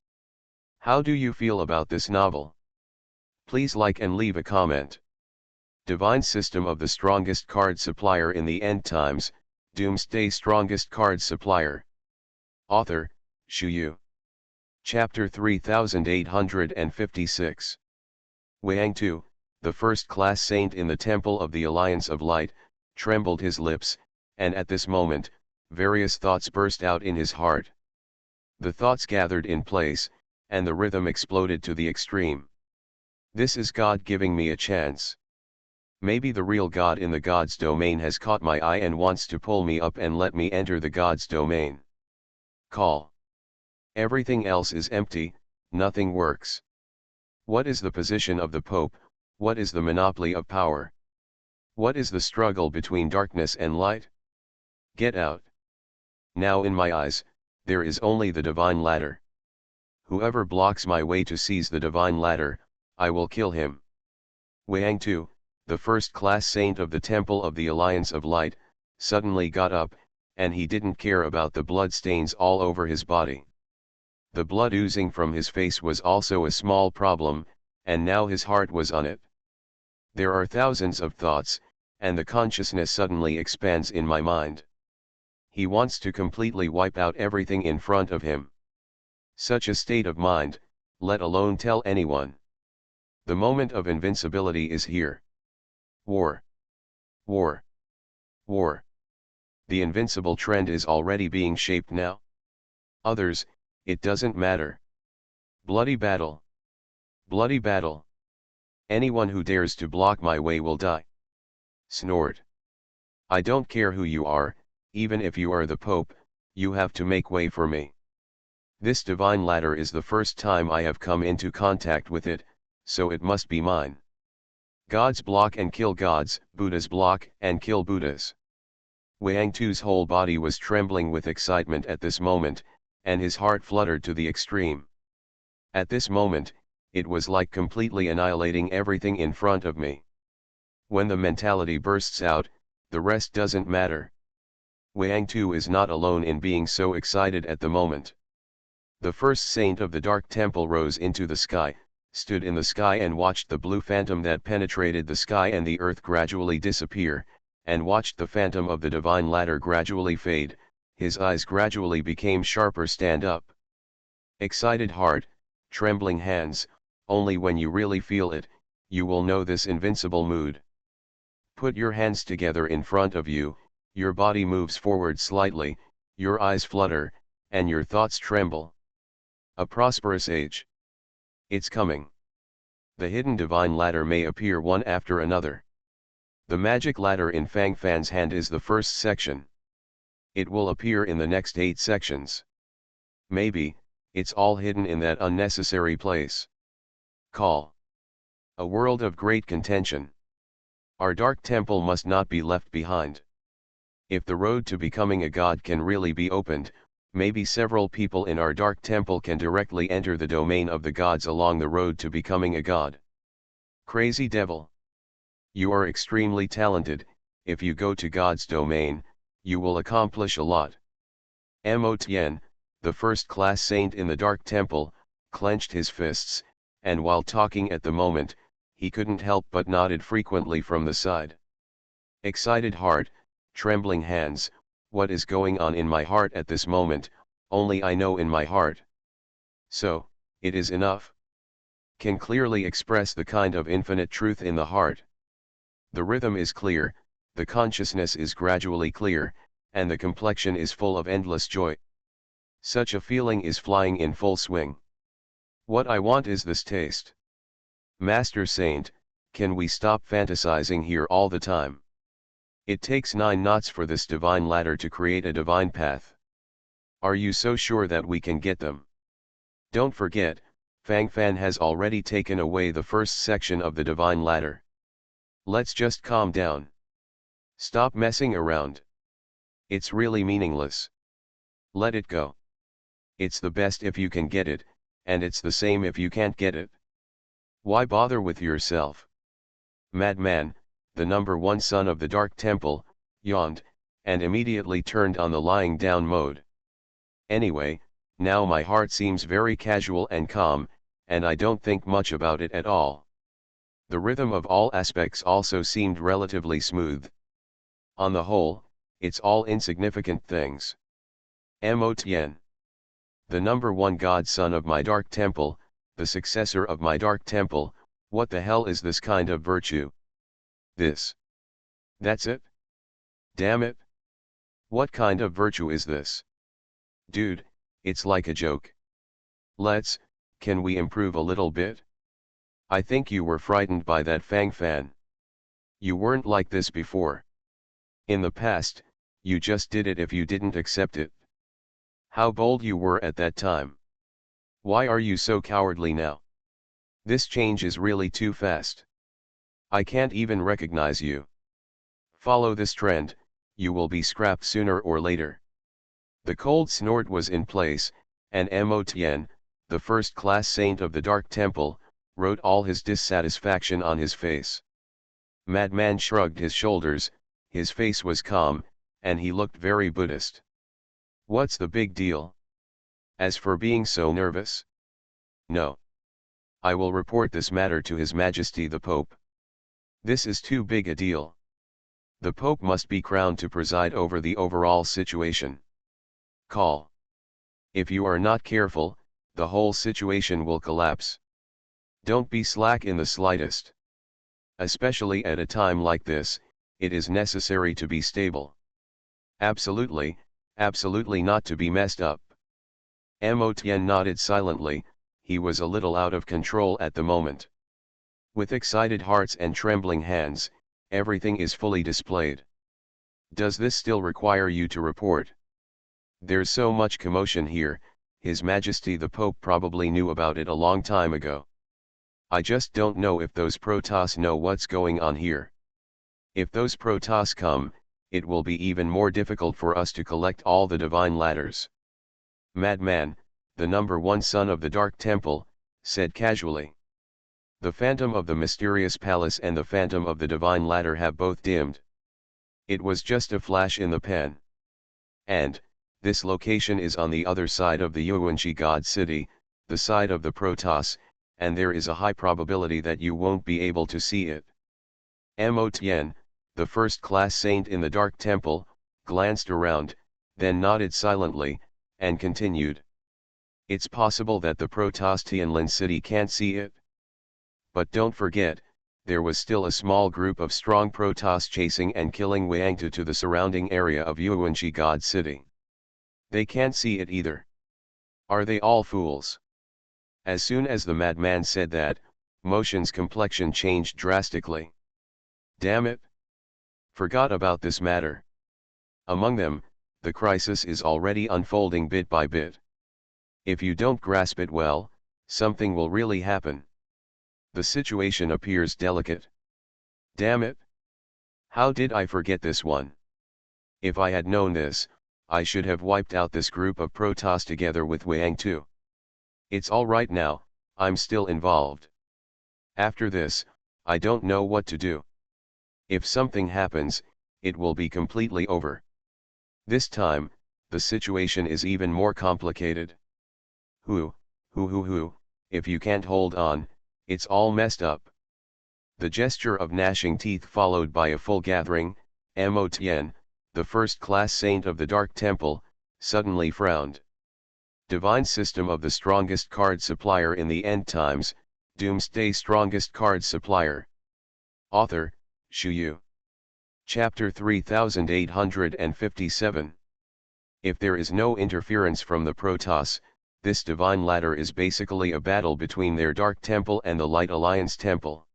How do you feel about this novel? Please like and leave a comment. Divine System of the Strongest Card Supplier in the End Times, Doomsday Strongest Card Supplier. Author, Shu Yu. Chapter 3856. Wang Tu, the first-class saint in the Temple of the Alliance of Light, trembled his lips, and at this moment, various thoughts burst out in his heart. The thoughts gathered in place, and the rhythm exploded to the extreme. This is God giving me a chance. Maybe the real God in the God's domain has caught my eye and wants to pull me up and let me enter the God's domain. Call. Everything else is empty, nothing works. What is the position of the Pope? What is the monopoly of power? What is the struggle between darkness and light? Get out. Now in my eyes, there is only the divine ladder. Whoever blocks my way to seize the divine ladder, I will kill him. Wang Tu, the first-class saint of the Temple of the Alliance of Light, suddenly got up, and he didn't care about the blood stains all over his body. The blood oozing from his face was also a small problem, and now his heart was on it. There are thousands of thoughts, and the consciousness suddenly expands in my mind. He wants to completely wipe out everything in front of him. Such a state of mind, let alone tell anyone. The moment of invincibility is here. War. War. War. The invincible trend is already being shaped now. Others, it doesn't matter. Bloody battle. Bloody battle. Anyone who dares to block my way will die. Snort. I don't care who you are, even if you are the Pope, you have to make way for me. This divine ladder is the first time I have come into contact with it, so it must be mine. Gods block and kill gods, Buddhas block and kill Buddhas. Wang Tu's whole body was trembling with excitement at this moment, and his heart fluttered to the extreme. At this moment, it was like completely annihilating everything in front of me. When the mentality bursts out, the rest doesn't matter. Wang Tu is not alone in being so excited at the moment. The first saint of the Dark Temple rose into the sky, stood in the sky and watched the blue phantom that penetrated the sky and the earth gradually disappear, and watched the phantom of the divine ladder gradually fade. His eyes gradually became sharper. Stand up. Excited heart, trembling hands, only when you really feel it, you will know this invincible mood. Put your hands together in front of you, your body moves forward slightly, your eyes flutter, and your thoughts tremble. A prosperous age. It's coming. The hidden divine ladder may appear one after another. The magic ladder in Fang Fan's hand is the first section. It will appear in the next 8 sections. Maybe, it's all hidden in that unnecessary place. Call. A world of great contention. Our dark temple must not be left behind. If the road to becoming a god can really be opened, maybe several people in our dark temple can directly enter the domain of the gods along the road to becoming a god. Crazy devil. You are extremely talented. If you go to God's domain, you will accomplish a lot. Mo Tien, the first-class saint in the Dark Temple, clenched his fists, and while talking at the moment, he couldn't help but nodded frequently from the side. Excited heart, trembling hands, what is going on in my heart at this moment, only I know in my heart. So, it is enough. Can clearly express the kind of infinite truth in the heart. The rhythm is clear, the consciousness is gradually clear, and the complexion is full of endless joy. Such a feeling is flying in full swing. What I want is this taste. Master Saint, can we stop fantasizing here all the time? It takes 9 knots for this divine ladder to create a divine path. Are you so sure that we can get them? Don't forget, Fang Fan has already taken away the first section of the divine ladder. Let's just calm down. Stop messing around. It's really meaningless. Let it go. It's the best if you can get it, and it's the same if you can't get it. Why bother with yourself? Madman, the number 1 son of the Dark Temple, yawned, and immediately turned on the lying down mode. Anyway, now my heart seems very casual and calm, and I don't think much about it at all. The rhythm of all aspects also seemed relatively smooth. On the whole, it's all insignificant things. Mo Tien. The number 1 godson of my Dark Temple, the successor of my Dark Temple, what the hell is this kind of virtue? This. That's it? Damn it. What kind of virtue is this? Dude, it's like a joke. Can we improve a little bit? I think you were frightened by that Fang Fan. You weren't like this before. In the past, you just did it if you didn't accept it. How bold you were at that time. Why are you so cowardly now? This change is really too fast. I can't even recognize you. Follow this trend, you will be scrapped sooner or later. The cold snort was in place, and Mo Tien, the first-class saint of the Dark Temple, wrote all his dissatisfaction on his face. Madman shrugged his shoulders, his face was calm, and he looked very Buddhist. What's the big deal? As for being so nervous? No. I will report this matter to His Majesty the Pope. This is too big a deal. The Pope must be crowned to preside over the overall situation. Call. If you are not careful, the whole situation will collapse. Don't be slack in the slightest. Especially at a time like this, it is necessary to be stable. Absolutely, absolutely not to be messed up. Mo Tien nodded silently, he was a little out of control at the moment. With excited hearts and trembling hands, everything is fully displayed. Does this still require you to report? There's so much commotion here, His Majesty the Pope probably knew about it a long time ago. I just don't know if those Protoss know what's going on here. If those Protoss come, it will be even more difficult for us to collect all the divine ladders. Madman, the number one son of the Dark Temple, said casually. The phantom of the mysterious palace and the phantom of the divine ladder have both dimmed. It was just a flash in the pan. And, this location is on the other side of the Yuanshi God City, the side of the Protoss, and there is a high probability that you won't be able to see it. Mo Tien, the first-class saint in the Dark Temple, glanced around, then nodded silently, and continued. It's possible that the Protoss Tianlin city can't see it. But don't forget, there was still a small group of strong Protoss chasing and killing Wangtu to the surrounding area of Yuanshi God City. They can't see it either. Are they all fools? As soon as the madman said that, Motion's complexion changed drastically. Damn it! Forgot about this matter. Among them, the crisis is already unfolding bit by bit. If you don't grasp it well, something will really happen. The situation appears delicate. Damn it! How did I forget this one? If I had known this, I should have wiped out this group of Protoss together with Wangtu. It's all right now, I'm still involved. After this, I don't know what to do. If something happens, it will be completely over. This time, the situation is even more complicated. If you can't hold on, it's all messed up. The gesture of gnashing teeth followed by a full gathering, Mo Tien, the first-class saint of the Dark Temple, suddenly frowned. Divine system of the strongest card supplier in the end times, Doomsday strongest card supplier. Author, Shu Yu. Chapter 3857. If there is no interference from the Protoss, this divine ladder is basically a battle between their Dark Temple and the Light Alliance Temple.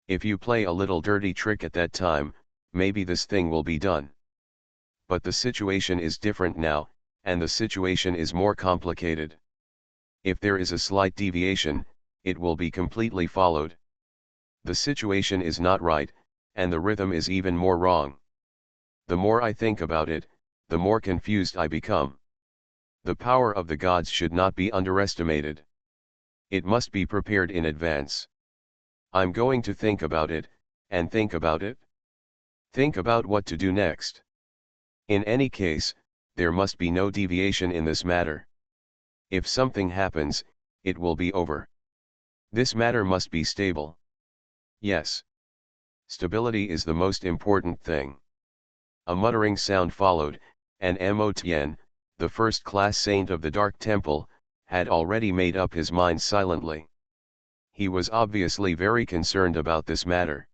If you play a little dirty trick at that time, maybe this thing will be done. But the situation is different now, and the situation is more complicated. If there is a slight deviation, it will be completely followed. The situation is not right, and the rhythm is even more wrong. The more I think about it, the more confused I become. The power of the gods should not be underestimated. It must be prepared in advance. I'm going to think about it, and think about it. Think about what to do next. In any case, there must be no deviation in this matter. If something happens, it will be over. This matter must be stable. Yes. Stability is the most important thing. A muttering sound followed, and Mo Tien, the first-class saint of the Dark Temple, had already made up his mind silently. He was obviously very concerned about this matter.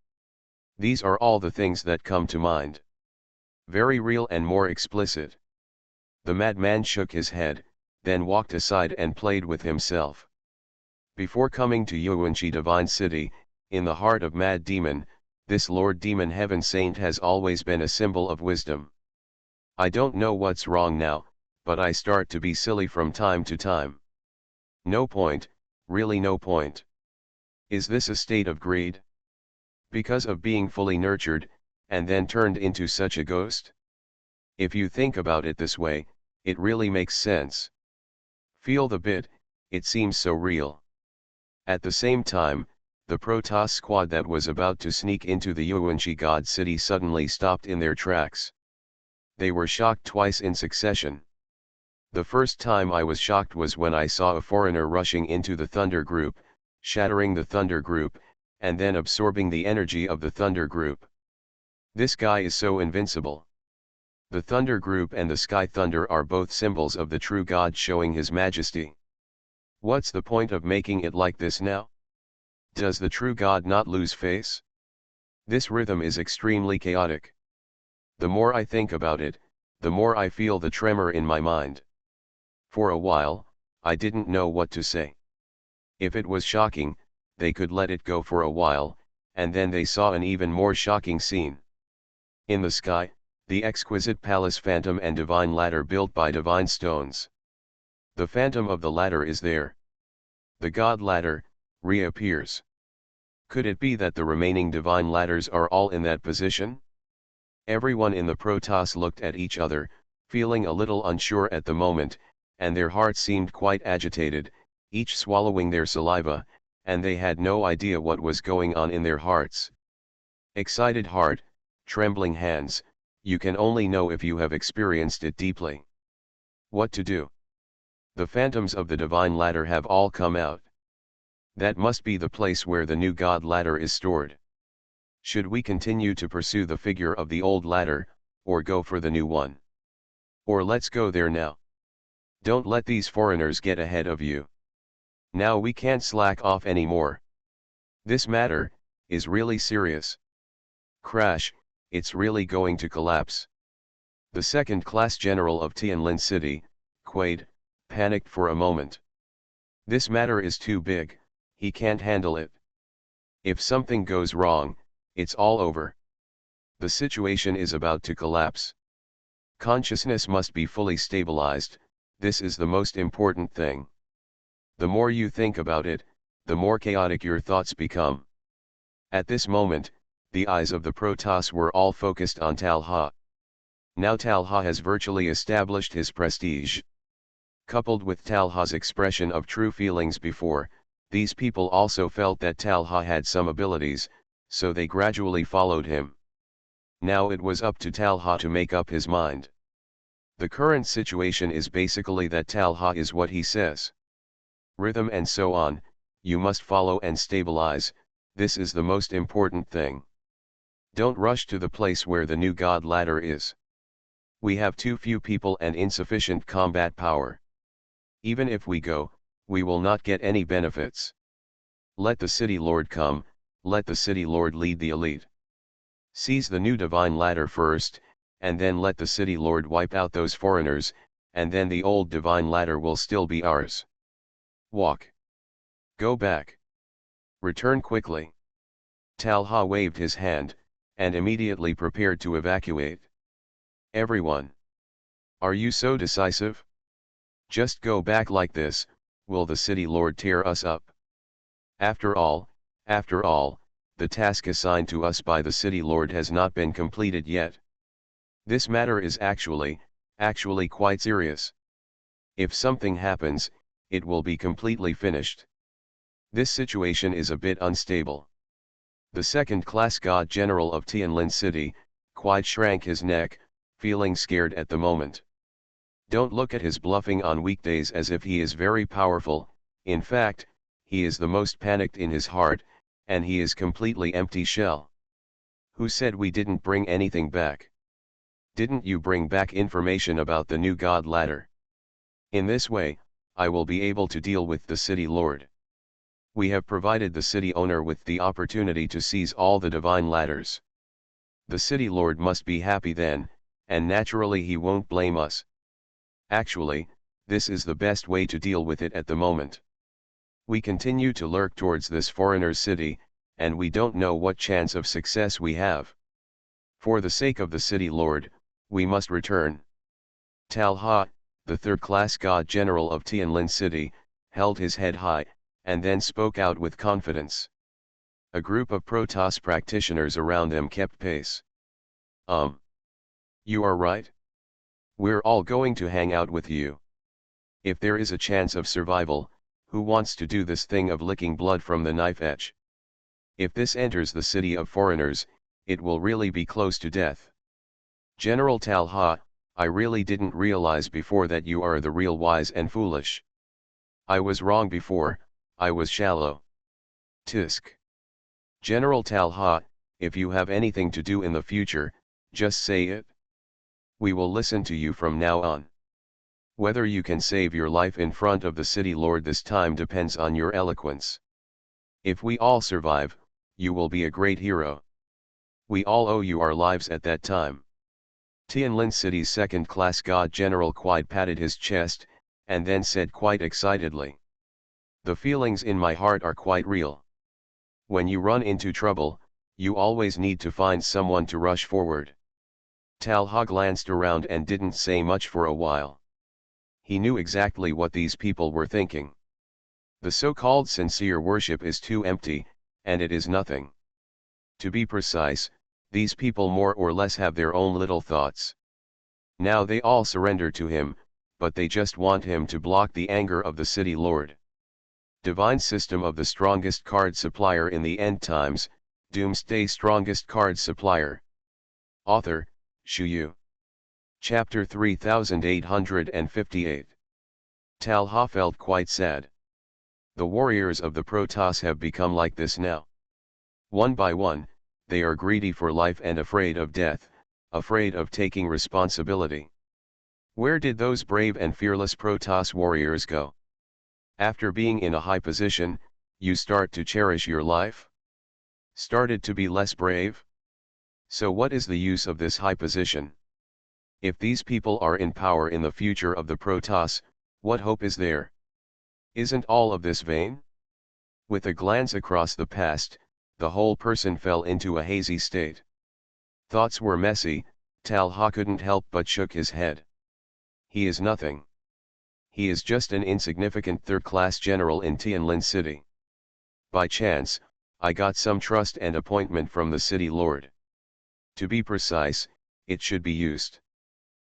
These are all the things that come to mind. Very real and more explicit. The madman shook his head, then walked aside and played with himself. Before coming to Yuanshi Divine City, in the heart of Mad Demon, this Lord Demon Heaven Saint has always been a symbol of wisdom. I don't know what's wrong now, but I start to be silly from time to time. No point, really no point. Is this a state of greed? Because of being fully nurtured, and then turned into such a ghost? If you think about it this way, it really makes sense. Feel the bit, it seems so real. At the same time, the Protoss squad that was about to sneak into the Yuanshi God City suddenly stopped in their tracks. They were shocked twice in succession. The first time I was shocked was when I saw a foreigner rushing into the Thunder Group, shattering the Thunder Group, and then absorbing the energy of the Thunder Group. This guy is so invincible. The Thunder Group and the Sky Thunder are both symbols of the true God showing His Majesty. What's the point of making it like this now? Does the true God not lose face? This rhythm is extremely chaotic. The more I think about it, the more I feel the tremor in my mind. For a while, I didn't know what to say. If it was shocking, they could let it go for a while, and then they saw an even more shocking scene. In the sky, the exquisite palace phantom and divine ladder built by divine stones. The phantom of the ladder is there. The God ladder reappears. Could it be that the remaining divine ladders are all in that position? Everyone in the Protoss looked at each other, feeling a little unsure at the moment, and their hearts seemed quite agitated, each swallowing their saliva, and they had no idea what was going on in their hearts. Excited heart, trembling hands, you can only know if you have experienced it deeply. What to do? The phantoms of the divine ladder have all come out. That must be the place where the new God ladder is stored. Should we continue to pursue the figure of the old ladder, or go for the new one? Or let's go there now. Don't let these foreigners get ahead of you. Now we can't slack off anymore. This matter is really serious. Crash, it's really going to collapse. The second-class general of Tianlin City, Quaid, panicked for a moment. This matter is too big, he can't handle it. If something goes wrong, it's all over. The situation is about to collapse. Consciousness must be fully stabilized, this is the most important thing. The more you think about it, the more chaotic your thoughts become. At this moment, the eyes of the Protoss were all focused on Talha. Now Talha has virtually established his prestige. Coupled with Talha's expression of true feelings before, these people also felt that Talha had some abilities, so they gradually followed him. Now it was up to Talha to make up his mind. The current situation is basically that Talha is what he says. Rhythm and so on, you must follow and stabilize, this is the most important thing. Don't rush to the place where the new God ladder is. We have too few people and insufficient combat power. Even if we go, we will not get any benefits. Let the city lord come, let the city lord lead the elite. Seize the new divine ladder first, and then let the city lord wipe out those foreigners, and then the old divine ladder will still be ours. Walk. Go back. Return quickly. Talha waved his hand, and immediately prepared to evacuate. Everyone. Are you so decisive? Just go back like this, will the city lord tear us up? After all, the task assigned to us by the city lord has not been completed yet. This matter is actually quite serious. If something happens, it will be completely finished. This situation is a bit unstable. The second-class God General of Tianlin City, quite shrank his neck, feeling scared at the moment. Don't look at his bluffing on weekdays as if he is very powerful, in fact, he is the most panicked in his heart, and he is completely empty shell. Who said we didn't bring anything back? Didn't you bring back information about the new God ladder? In this way, I will be able to deal with the city lord. We have provided the city owner with the opportunity to seize all the divine ladders. The city lord must be happy then, and naturally he won't blame us. Actually, this is the best way to deal with it at the moment. We continue to lurk towards this foreigner's city, and we don't know what chance of success we have. For the sake of the city lord, we must return. Talha, the third-class God General of Tianlin City, held his head high, and then spoke out with confidence. A group of Protoss practitioners around them kept pace. You are right. We're all going to hang out with you. If there is a chance of survival, who wants to do this thing of licking blood from the knife edge? If this enters the city of foreigners, it will really be close to death. General Talha, I really didn't realize before that you are the real wise and foolish. I was wrong before, I was shallow. Tisk. General Talha, if you have anything to do in the future, just say it. We will listen to you from now on. Whether you can save your life in front of the city lord this time depends on your eloquence. If we all survive, you will be a great hero. We all owe you our lives at that time. Tianlin City's second-class god General Quide patted his chest, and then said quite excitedly. The feelings in my heart are quite real. When you run into trouble, you always need to find someone to rush forward. Talha glanced around and didn't say much for a while. He knew exactly what these people were thinking. The so-called sincere worship is too empty, and it is nothing. To be precise, these people more or less have their own little thoughts. Now they all surrender to him, but they just want him to block the anger of the city lord. Divine system of the strongest card supplier in the end times, Doomsday strongest card supplier. Author, Shu Yu. Chapter 3858. Talha felt quite sad. The warriors of the Protoss have become like this now. One by one, they are greedy for life and afraid of death, afraid of taking responsibility. Where did those brave and fearless Protoss warriors go? After being in a high position, you start to cherish your life? Started to be less brave? So what is the use of this high position? If these people are in power in the future of the Protoss, what hope is there? Isn't all of this vain? With a glance across the past, the whole person fell into a hazy state. Thoughts were messy. Talha couldn't help but shook his head. He is nothing. He is just an insignificant third-class general in Tianlin City. By chance, I got some trust and appointment from the city lord. To be precise, it should be used.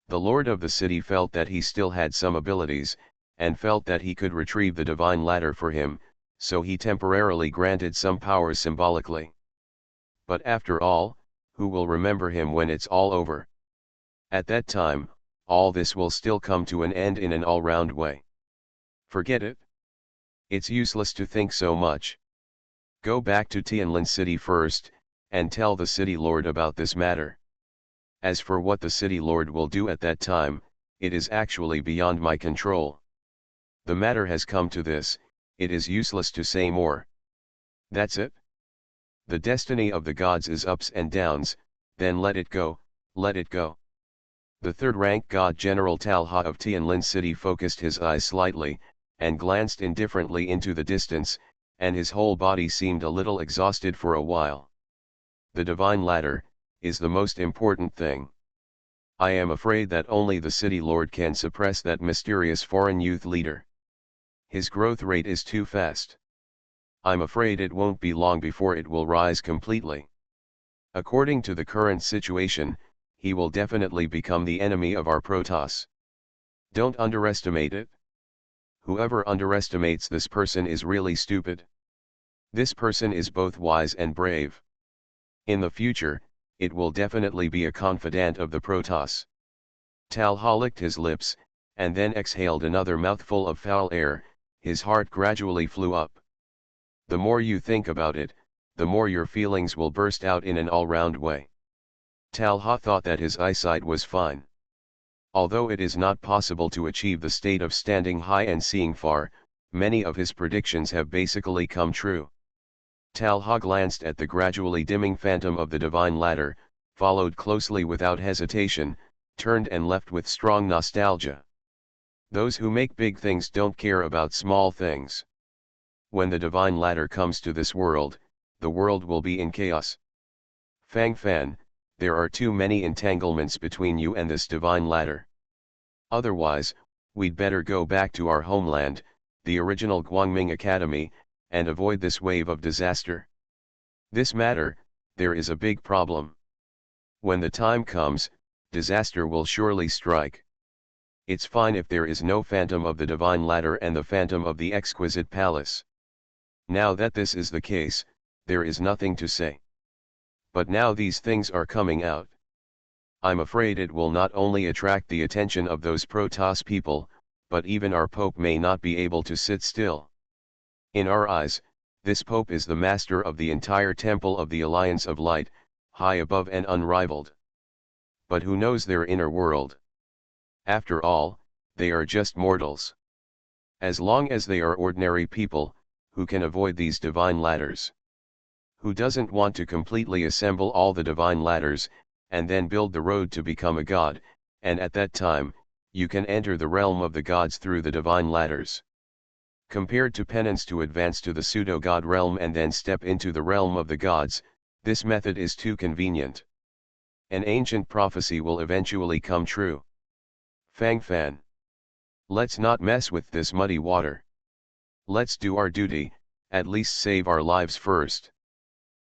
The lord of the city felt that he still had some abilities, and felt that he could retrieve the divine ladder for him, so he temporarily granted some powers symbolically. But after all, who will remember him when it's all over? At that time, all this will still come to an end in an all-round way. Forget it. It's useless to think so much. Go back to Tianlin City first, and tell the city lord about this matter. As for what the city lord will do at that time, it is actually beyond my control. The matter has come to this, it is useless to say more. That's it? The destiny of the gods is ups and downs, then let it go, let it go. The third-rank god General Talha of Tianlin City focused his eyes slightly, and glanced indifferently into the distance, and his whole body seemed a little exhausted for a while. The divine ladder is the most important thing. I am afraid that only the city lord can suppress that mysterious foreign youth leader. His growth rate is too fast. I'm afraid it won't be long before it will rise completely. According to the current situation, he will definitely become the enemy of our Protoss. Don't underestimate it. Whoever underestimates this person is really stupid. This person is both wise and brave. In the future, it will definitely be a confidant of the Protoss. Talha licked his lips, and then exhaled another mouthful of foul air. His heart gradually flew up. The more you think about it, the more your feelings will burst out in an all-round way. Talha thought that his eyesight was fine. Although it is not possible to achieve the state of standing high and seeing far, many of his predictions have basically come true. Talha glanced at the gradually dimming phantom of the divine ladder, followed closely without hesitation, turned and left with strong nostalgia. Those who make big things don't care about small things. When the divine ladder comes to this world, the world will be in chaos. Fang Fan, there are too many entanglements between you and this divine ladder. Otherwise, we'd better go back to our homeland, the original Guangming Academy, and avoid this wave of disaster. This matter, there is a big problem. When the time comes, disaster will surely strike. It's fine if there is no phantom of the divine ladder and the phantom of the exquisite palace. Now that this is the case, there is nothing to say. But now these things are coming out. I'm afraid it will not only attract the attention of those Protoss people, but even our Pope may not be able to sit still. In our eyes, this Pope is the master of the entire temple of the Alliance of Light, high above and unrivaled. But who knows their inner world? After all, they are just mortals. As long as they are ordinary people, who can avoid these divine ladders? Who doesn't want to completely assemble all the divine ladders, and then build the road to become a god, and at that time, you can enter the realm of the gods through the divine ladders. Compared to penance to advance to the pseudo-god realm and then step into the realm of the gods, this method is too convenient. An ancient prophecy will eventually come true. Fang Fan. Let's not mess with this muddy water. Let's do our duty, at least save our lives first.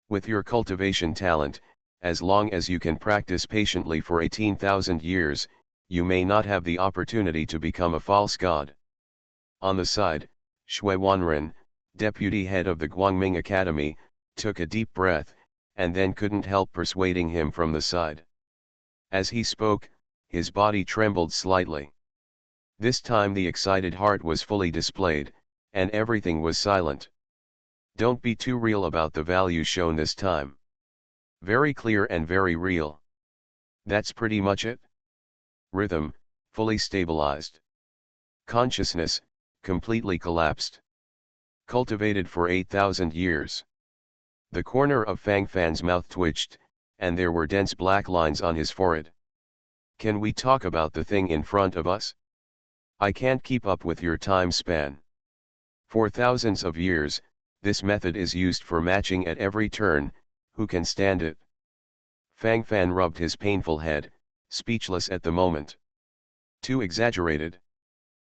With your cultivation talent, as long as you can practice patiently for 18,000 years, you may not have the opportunity to become a false god. On the side, Shui Wanren, deputy head of the Guangming Academy, took a deep breath, and then couldn't help persuading him from the side. As he spoke, his body trembled slightly. This time the excited heart was fully displayed, and everything was silent. Don't be too real about the value shown this time. Very clear and very real. That's pretty much it. Rhythm, fully stabilized. Consciousness, completely collapsed. Cultivated for 8,000 years. The corner of Fang Fan's mouth twitched, and there were dense black lines on his forehead. Can we talk about the thing in front of us? I can't keep up with your time span. For thousands of years, this method is used for matching at every turn. Who can stand it? Fang Fan rubbed his painful head, speechless at the moment. Too exaggerated.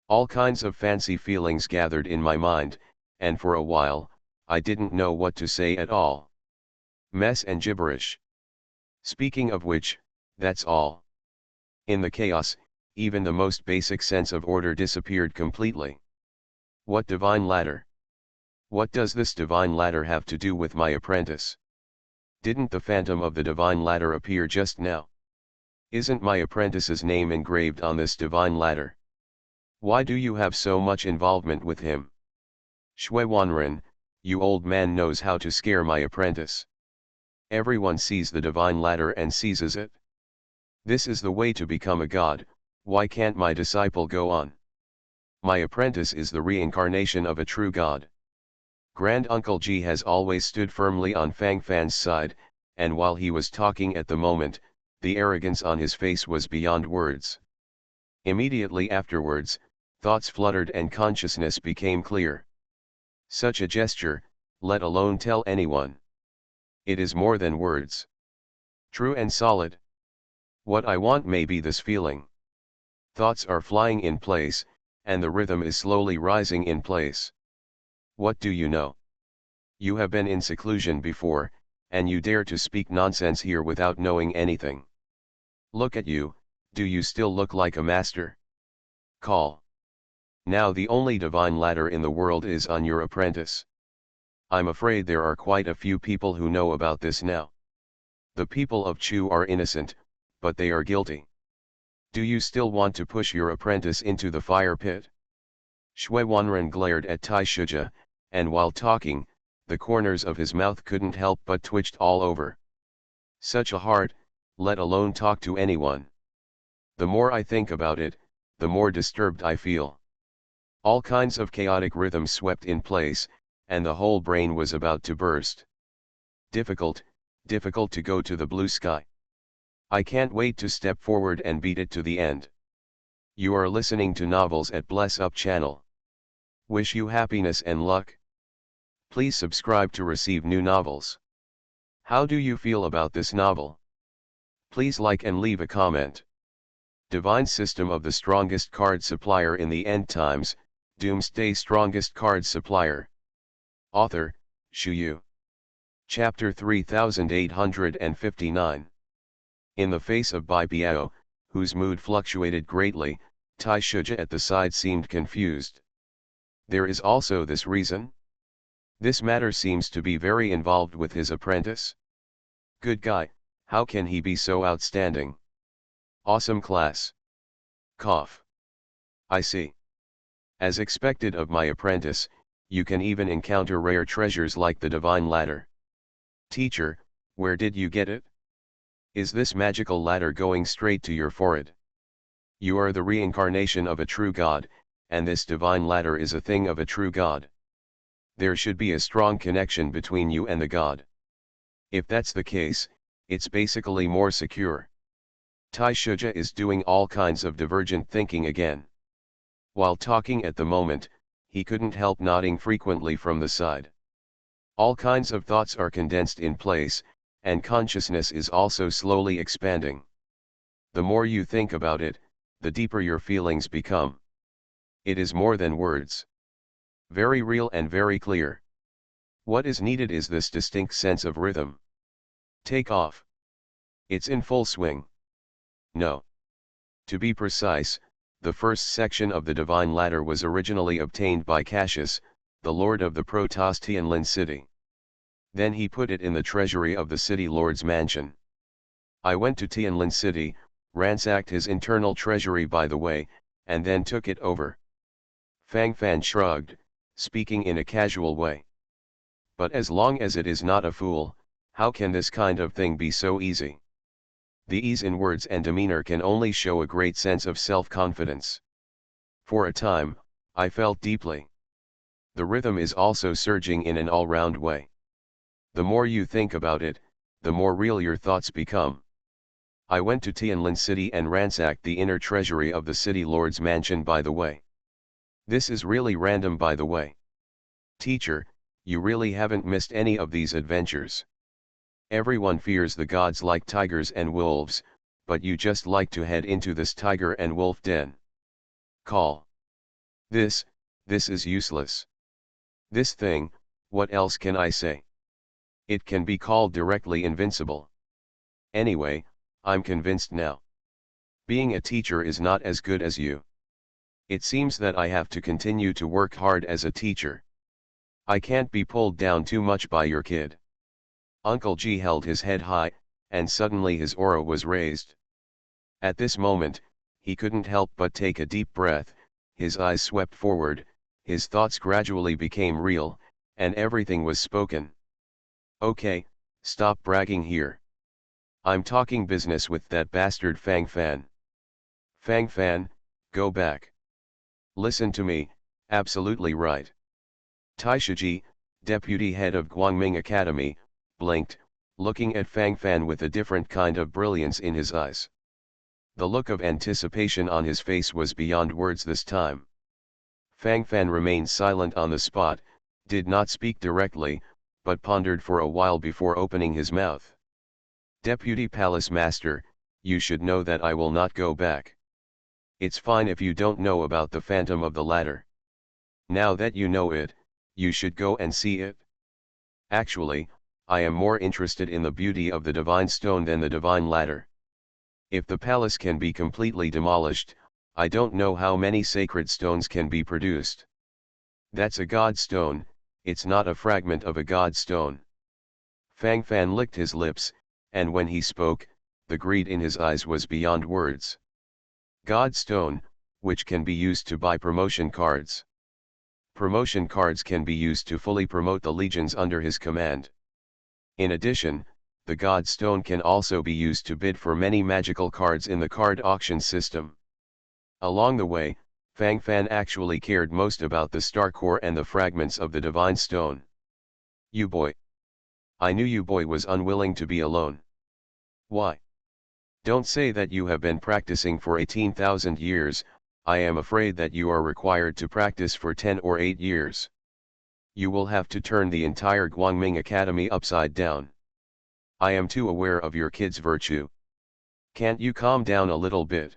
All kinds of fancy feelings gathered in my mind, and for a while, I didn't know what to say at all. Mess and gibberish. Speaking of which, that's all. In the chaos, even the most basic sense of order disappeared completely. What divine ladder? What does this divine ladder have to do with my apprentice? Didn't the phantom of the divine ladder appear just now? Isn't my apprentice's name engraved on this divine ladder? Why do you have so much involvement with him? Shui Wanren, you old man knows how to scare my apprentice. Everyone sees the divine ladder and seizes it. This is the way to become a god. Why can't my disciple go on? My apprentice is the reincarnation of a true god. Grand Uncle Ji has always stood firmly on Fang Fan's side, and while he was talking at the moment, the arrogance on his face was beyond words. Immediately afterwards, thoughts fluttered and consciousness became clear. Such a gesture, let alone tell anyone. It is more than words. True and solid. What I want may be this feeling. Thoughts are flying in place, and the rhythm is slowly rising in place. What do you know? You have been in seclusion before, and you dare to speak nonsense here without knowing anything. Look at you, do you still look like a master? Call. Now the only divine ladder in the world is on your apprentice. I'm afraid there are quite a few people who know about this now. The people of Chu are innocent, but they are guilty. Do you still want to push your apprentice into the fire pit? Shui Wanren glared at Tai Shija, and while talking, the corners of his mouth couldn't help but twitched all over. Such a heart, let alone talk to anyone. The more I think about it, the more disturbed I feel. All kinds of chaotic rhythms swept in place, and the whole brain was about to burst. Difficult to go to the blue sky. I can't wait to step forward and beat it to the end. You are listening to Novels at Bless Up channel. Wish you happiness and luck. Please subscribe to receive new novels. How do you feel about this novel? Please like and leave a comment. Divine System of the Strongest Card Supplier in the End Times, Doomsday Strongest Card Supplier. Author, Shu Yu. Chapter 3859. In the face of Bai Biao, whose mood fluctuated greatly, Tai Shija at the side seemed confused. There is also this reason? This matter seems to be very involved with his apprentice. Good guy, how can he be so outstanding? Awesome class. Cough. I see. As expected of my apprentice, you can even encounter rare treasures like the divine ladder. Teacher, where did you get it? Is this magical ladder going straight to your forehead? You are the reincarnation of a true god, and this divine ladder is a thing of a true god. there should be a strong connection between you and the god. If that's the case, it's basically more secure. Tai Shuja is doing all kinds of divergent thinking again. While talking at the moment, he couldn't help nodding frequently from the side. All kinds of thoughts are condensed in place, and consciousness is also slowly expanding. The more you think about it, the deeper your feelings become. It is more than words. Very real and very clear. What is needed is this distinct sense of rhythm. Take off. It's in full swing. No. To be precise, the first section of the Divine Ladder was originally obtained by Cassius, the lord of the Protoss Tianlin city. Then he put it in the treasury of the city lord's mansion. I went to Tianlin city, ransacked his internal treasury by the way, and then took it over. Fang Fan shrugged, speaking in a casual way. But as long as it is not a fool, how can this kind of thing be so easy? The ease in words and demeanor can only show a great sense of self-confidence. For a time, I felt deeply. The rhythm is also surging in an all-round way. The more you think about it, the more real your thoughts become. I went to Tianlin City and ransacked the inner treasury of the city lord's mansion by the way. This is really random by the way. Teacher, you really haven't missed any of these adventures. Everyone fears the gods like tigers and wolves, but you just like to head into this tiger and wolf den. Call. This is useless. This thing, what else can I say? It can be called directly invincible. Anyway, I'm convinced now. Being a teacher is not as good as you. It seems that I have to continue to work hard as a teacher. I can't be pulled down too much by your kid. Uncle G held his head high, and suddenly his aura was raised. At this moment, he couldn't help but take a deep breath, his eyes swept forward, his thoughts gradually became real, and everything was spoken. Okay, stop bragging here. I'm talking business with that bastard Fang Fan. Fang Fan, go back. Listen to me, absolutely right. Tai Shiji, deputy head of Guangming Academy, blinked, looking at Fang Fan with a different kind of brilliance in his eyes. The look of anticipation on his face was beyond words this time. Fang Fan remained silent on the spot, did not speak directly, but pondered for a while before opening his mouth. Deputy Palace Master, you should know that I will not go back. It's fine if you don't know about the Phantom of the Ladder. Now that you know it, you should go and see it. Actually, I am more interested in the beauty of the Divine Stone than the Divine Ladder. If the palace can be completely demolished, I don't know how many sacred stones can be produced. That's a god stone, it's not a fragment of a god stone. Fang Fan licked his lips, and when he spoke, the greed in his eyes was beyond words. God stone, which can be used to buy promotion cards. Promotion cards can be used to fully promote the legions under his command. In addition, the God Stone can also be used to bid for many magical cards in the card auction system. Along the way, Fang Fan actually cared most about the star core and the fragments of the Divine Stone. You boy. I knew you boy was unwilling to be alone. Why? Don't say that you have been practicing for 18,000 years, I am afraid that you are required to practice for 10 or 8 years. You will have to turn the entire Guangming Academy upside down. I am too aware of your kid's virtue. Can't you calm down a little bit?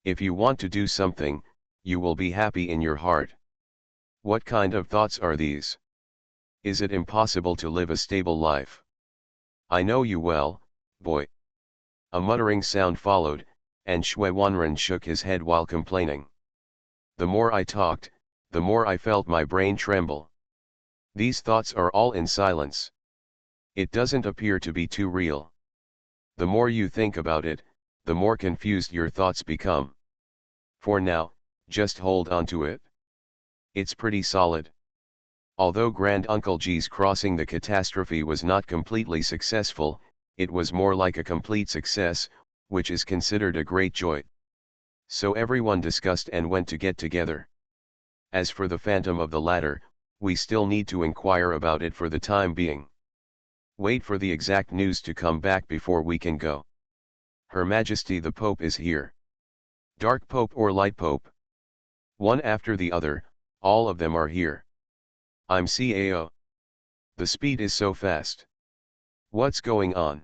If you want to do something, you will be happy in your heart. What kind of thoughts are these? Is it impossible to live a stable life? I know you well, boy. A muttering sound followed, and Shui Wanren shook his head while complaining. The more I talked, the more I felt my brain tremble. These thoughts are all in silence. It doesn't appear to be too real. The more you think about it, the more confused your thoughts become. For now, just hold on to it. It's pretty solid. Although Grand Uncle G's crossing the catastrophe was not completely successful, it was more like a complete success, which is considered a great joy. So everyone discussed and went to get together. As for the Phantom of the Ladder, we still need to inquire about it for the time being. Wait for the exact news to come back before we can go. Her Majesty the Pope is here. Dark Pope or Light Pope? One after the other, all of them are here. I'm CAO. The speed is so fast. What's going on?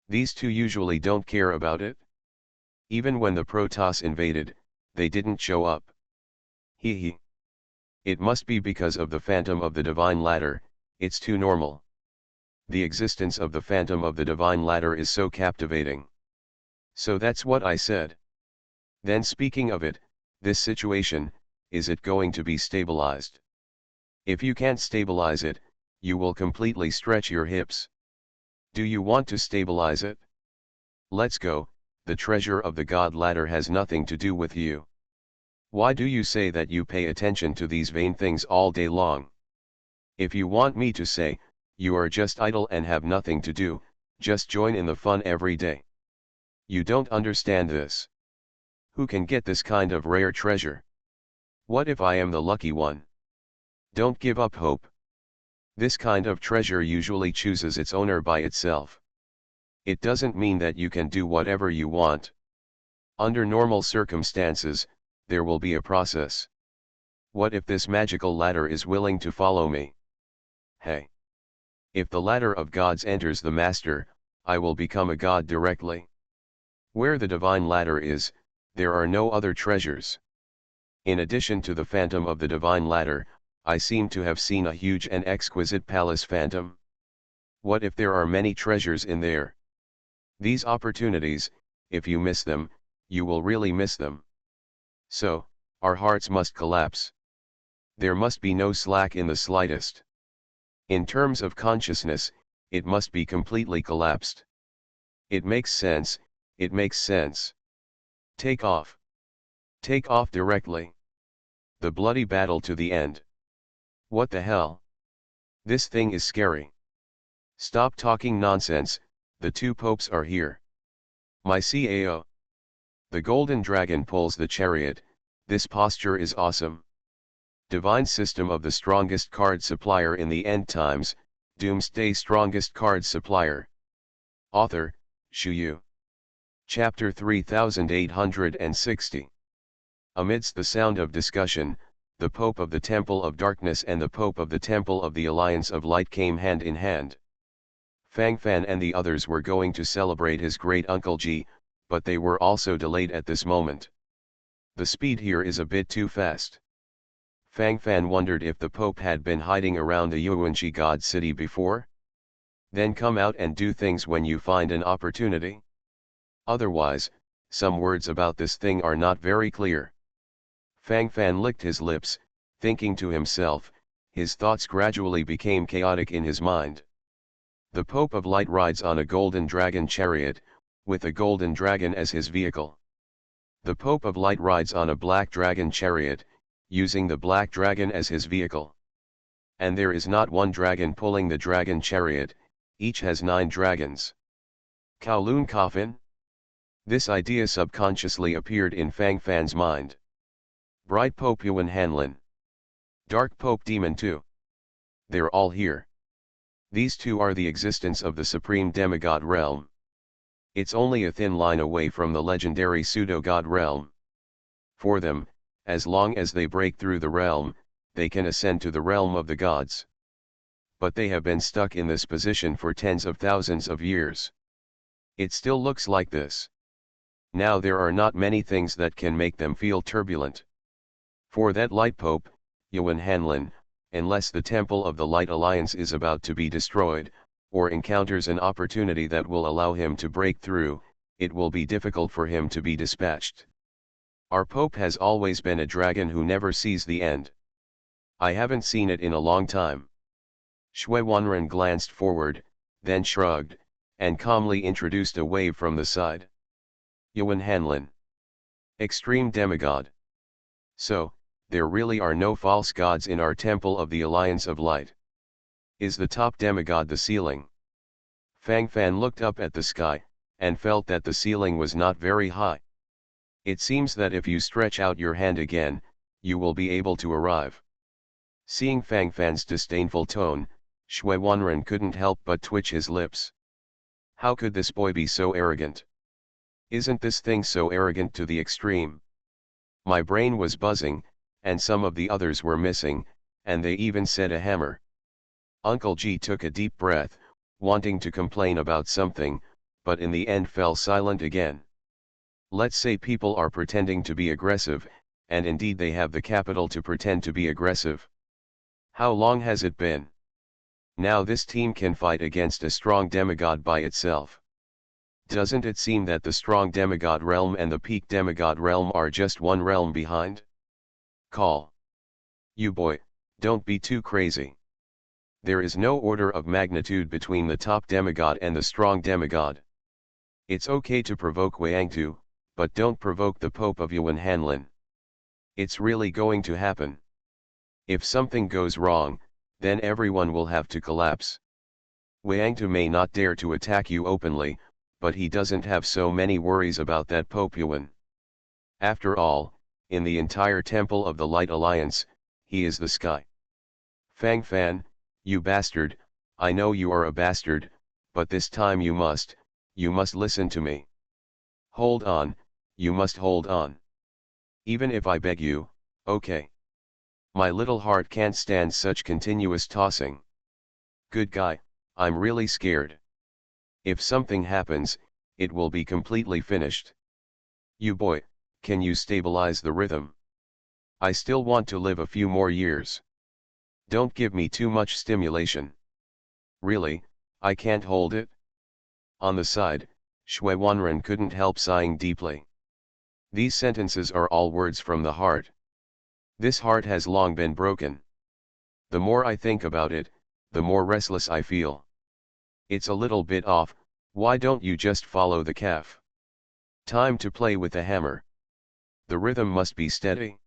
These two usually don't care about it. Even when the Protoss invaded, they didn't show up. Hee. It must be because of the Phantom of the Divine Ladder, it's too normal. The existence of the Phantom of the Divine Ladder is so captivating. So that's what I said. Then speaking of it, this situation, is it going to be stabilized? If you can't stabilize it, you will completely stretch your hips. Do you want to stabilize it? Let's go, the treasure of the God Ladder has nothing to do with you. Why do you say that you pay attention to these vain things all day long? If you want me to say, you are just idle and have nothing to do, just join in the fun every day. You don't understand this. Who can get this kind of rare treasure? What if I am the lucky one? Don't give up hope. This kind of treasure usually chooses its owner by itself. It doesn't mean that you can do whatever you want. Under normal circumstances, there will be a process. What if this magical ladder is willing to follow me? Hey! If the ladder of gods enters the master, I will become a god directly. Where the divine ladder is, there are no other treasures. In addition to the phantom of the divine ladder, I seem to have seen a huge and exquisite palace phantom. What if there are many treasures in there? These opportunities, if you miss them, you will really miss them. So, our hearts must collapse. There must be no slack in the slightest. In terms of consciousness, it must be completely collapsed. It makes sense, it makes sense. Take off. Take off directly. The bloody battle to the end. What the hell? This thing is scary. Stop talking nonsense, the two popes are here. My CAO. The golden dragon pulls the chariot, this posture is awesome. Divine system of the strongest card supplier in the end times, Doomsday strongest card supplier. Author, Shu Yu. Chapter 3860. Amidst the sound of discussion, the Pope of the Temple of Darkness and the Pope of the Temple of the Alliance of Light came hand in hand. Fang Fan and the others were going to celebrate his great Uncle Ji, but they were also delayed at this moment. The speed here is a bit too fast. Fang Fan wondered if the Pope had been hiding around the Yuanji God City before? Then come out and do things when you find an opportunity. Otherwise, some words about this thing are not very clear. Fang Fan licked his lips, thinking to himself, his thoughts gradually became chaotic in his mind. The Pope of Light rides on a golden dragon chariot, with a golden dragon as his vehicle. The Pope of Light rides on a black dragon chariot, using the black dragon as his vehicle. And there is not one dragon pulling the dragon chariot, each has 9 dragons. Kowloon Coffin? This idea subconsciously appeared in Fang Fan's mind. Bright Pope Yuan Hanlin. Dark Pope Demon 2. They're all here. These two are the existence of the supreme demigod realm. It's only a thin line away from the legendary pseudo-god realm. For them, as long as they break through the realm, they can ascend to the realm of the gods. But they have been stuck in this position for tens of thousands of years. It still looks like this. Now there are not many things that can make them feel turbulent. For that Light Pope, Yuan Hanlin, unless the Temple of the Light Alliance is about to be destroyed, or encounters an opportunity that will allow him to break through, it will be difficult for him to be dispatched. Our Pope has always been a dragon who never sees the end. I haven't seen it in a long time. Shui Wanren glanced forward, then shrugged, and calmly introduced a wave from the side. Yuan Hanlin. Extreme demigod. So, there really are no false gods in our Temple of the Alliance of Light. Is the top demigod the ceiling? Fang Fan looked up at the sky, and felt that the ceiling was not very high. It seems that if you stretch out your hand again, you will be able to arrive. Seeing Fang Fan's disdainful tone, Shui Wanren couldn't help but twitch his lips. How could this boy be so arrogant? Isn't this thing so arrogant to the extreme? My brain was buzzing, and some of the others were missing, and they even said a hammer. Uncle G took a deep breath, wanting to complain about something, but in the end fell silent again. Let's say people are pretending to be aggressive, and indeed they have the capital to pretend to be aggressive. How long has it been? Now this team can fight against a strong demigod by itself. Doesn't it seem that the strong demigod realm and the peak demigod realm are just one realm behind? Call. You boy, don't be too crazy. There is no order of magnitude between the top demigod and the strong demigod. It's okay to provoke Wangtu, but don't provoke the Pope of Yuan Hanlin. It's really going to happen. If something goes wrong, then everyone will have to collapse. Wangtu may not dare to attack you openly, but he doesn't have so many worries about that Pope Yuan. After all, in the entire Temple of the Light Alliance, he is the sky. Fang Fan, you bastard, I know you are a bastard, but this time you must listen to me. Hold on, you must hold on. Even if I beg you, okay. My little heart can't stand such continuous tossing. Good guy, I'm really scared. If something happens, it will be completely finished. You boy, can you stabilize the rhythm? I still want to live a few more years. Don't give me too much stimulation. Really, I can't hold it. On the side, Shui Wanren couldn't help sighing deeply. These sentences are all words from the heart. This heart has long been broken. The more I think about it, the more restless I feel. It's a little bit off, why don't you just follow the calf? Time to play with the hammer. The rhythm must be steady.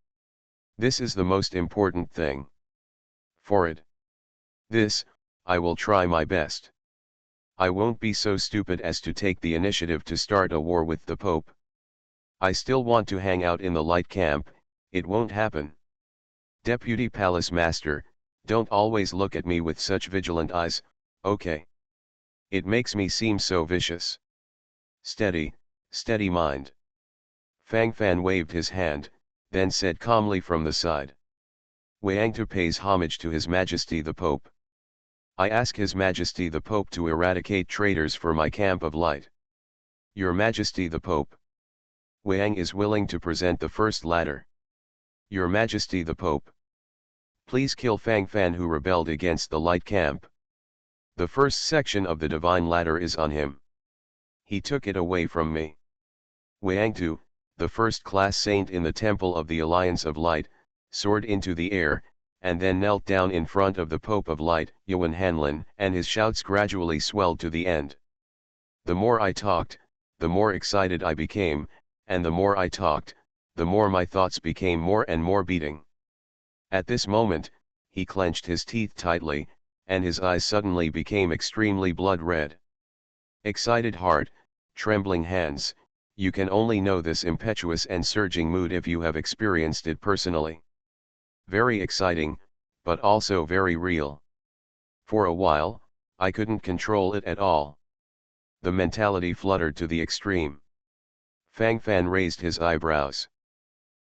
This is the most important thing. For it. This, I will try my best. I won't be so stupid as to take the initiative to start a war with the Pope. I still want to hang out in the light camp, it won't happen. Deputy Palace Master, don't always look at me with such vigilant eyes, okay? It makes me seem so vicious. Steady, steady mind. Fang Fan waved his hand, then said calmly from the side. Wangtu pays homage to His Majesty the Pope. I ask His Majesty the Pope to eradicate traitors for my camp of light. Your Majesty the Pope. Wang is willing to present the first ladder. Your Majesty the Pope. Please kill Fang Fan who rebelled against the light camp. The first section of the divine ladder is on him. He took it away from me. Wangtu, the first-class saint in the Temple of the Alliance of Light, soared into the air, and then knelt down in front of the Pope of Light, Yuan Hanlin, and his shouts gradually swelled to the end. The more I talked, the more excited I became, and the more I talked, the more my thoughts became more and more beating. At this moment, he clenched his teeth tightly, and his eyes suddenly became extremely blood-red. Excited heart, trembling hands, you can only know this impetuous and surging mood if you have experienced it personally. Very exciting, but also very real. For a while, I couldn't control it at all. The mentality fluttered to the extreme. Fang Fan raised his eyebrows.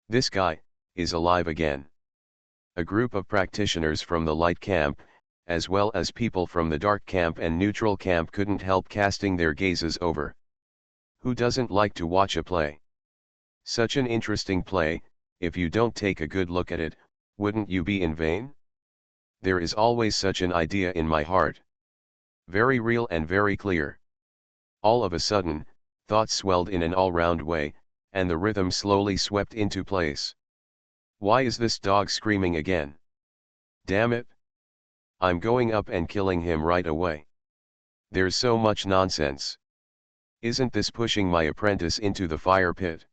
This guy is alive again. A group of practitioners from the light camp, as well as people from the dark camp and neutral camp couldn't help casting their gazes over. Who doesn't like to watch a play? Such an interesting play, if you don't take a good look at it, wouldn't you be in vain? There is always such an idea in my heart. Very real and very clear. All of a sudden, thoughts swelled in an all-round way, and the rhythm slowly swept into place. Why is this dog screaming again? Damn it! I'm going up and killing him right away. There's so much nonsense. Isn't this pushing my apprentice into the fire pit?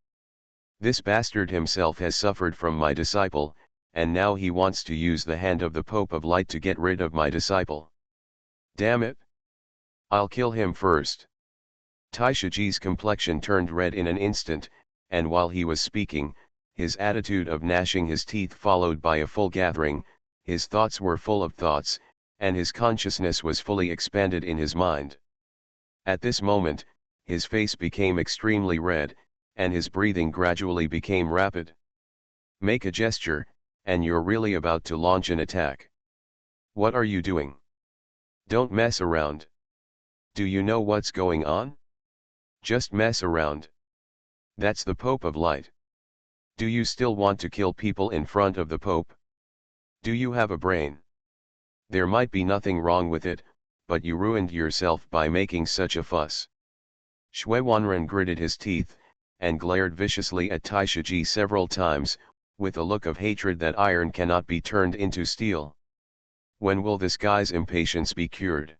This bastard himself has suffered from my disciple, and now he wants to use the hand of the Pope of Light to get rid of my disciple. Damn it! I'll kill him first. Taishiji's complexion turned red in an instant, and while he was speaking, his attitude of gnashing his teeth followed by a full gathering, his thoughts were full of thoughts, and his consciousness was fully expanded in his mind. At this moment, his face became extremely red, and his breathing gradually became rapid. Make a gesture, and you're really about to launch an attack. What are you doing? Don't mess around. Do you know what's going on? Just mess around. That's the Pope of Light. Do you still want to kill people in front of the Pope? Do you have a brain? There might be nothing wrong with it, but you ruined yourself by making such a fuss. Shui Wanren gritted his teeth, and glared viciously at Taishiji several times, with a look of hatred that iron cannot be turned into steel. When will this guy's impatience be cured?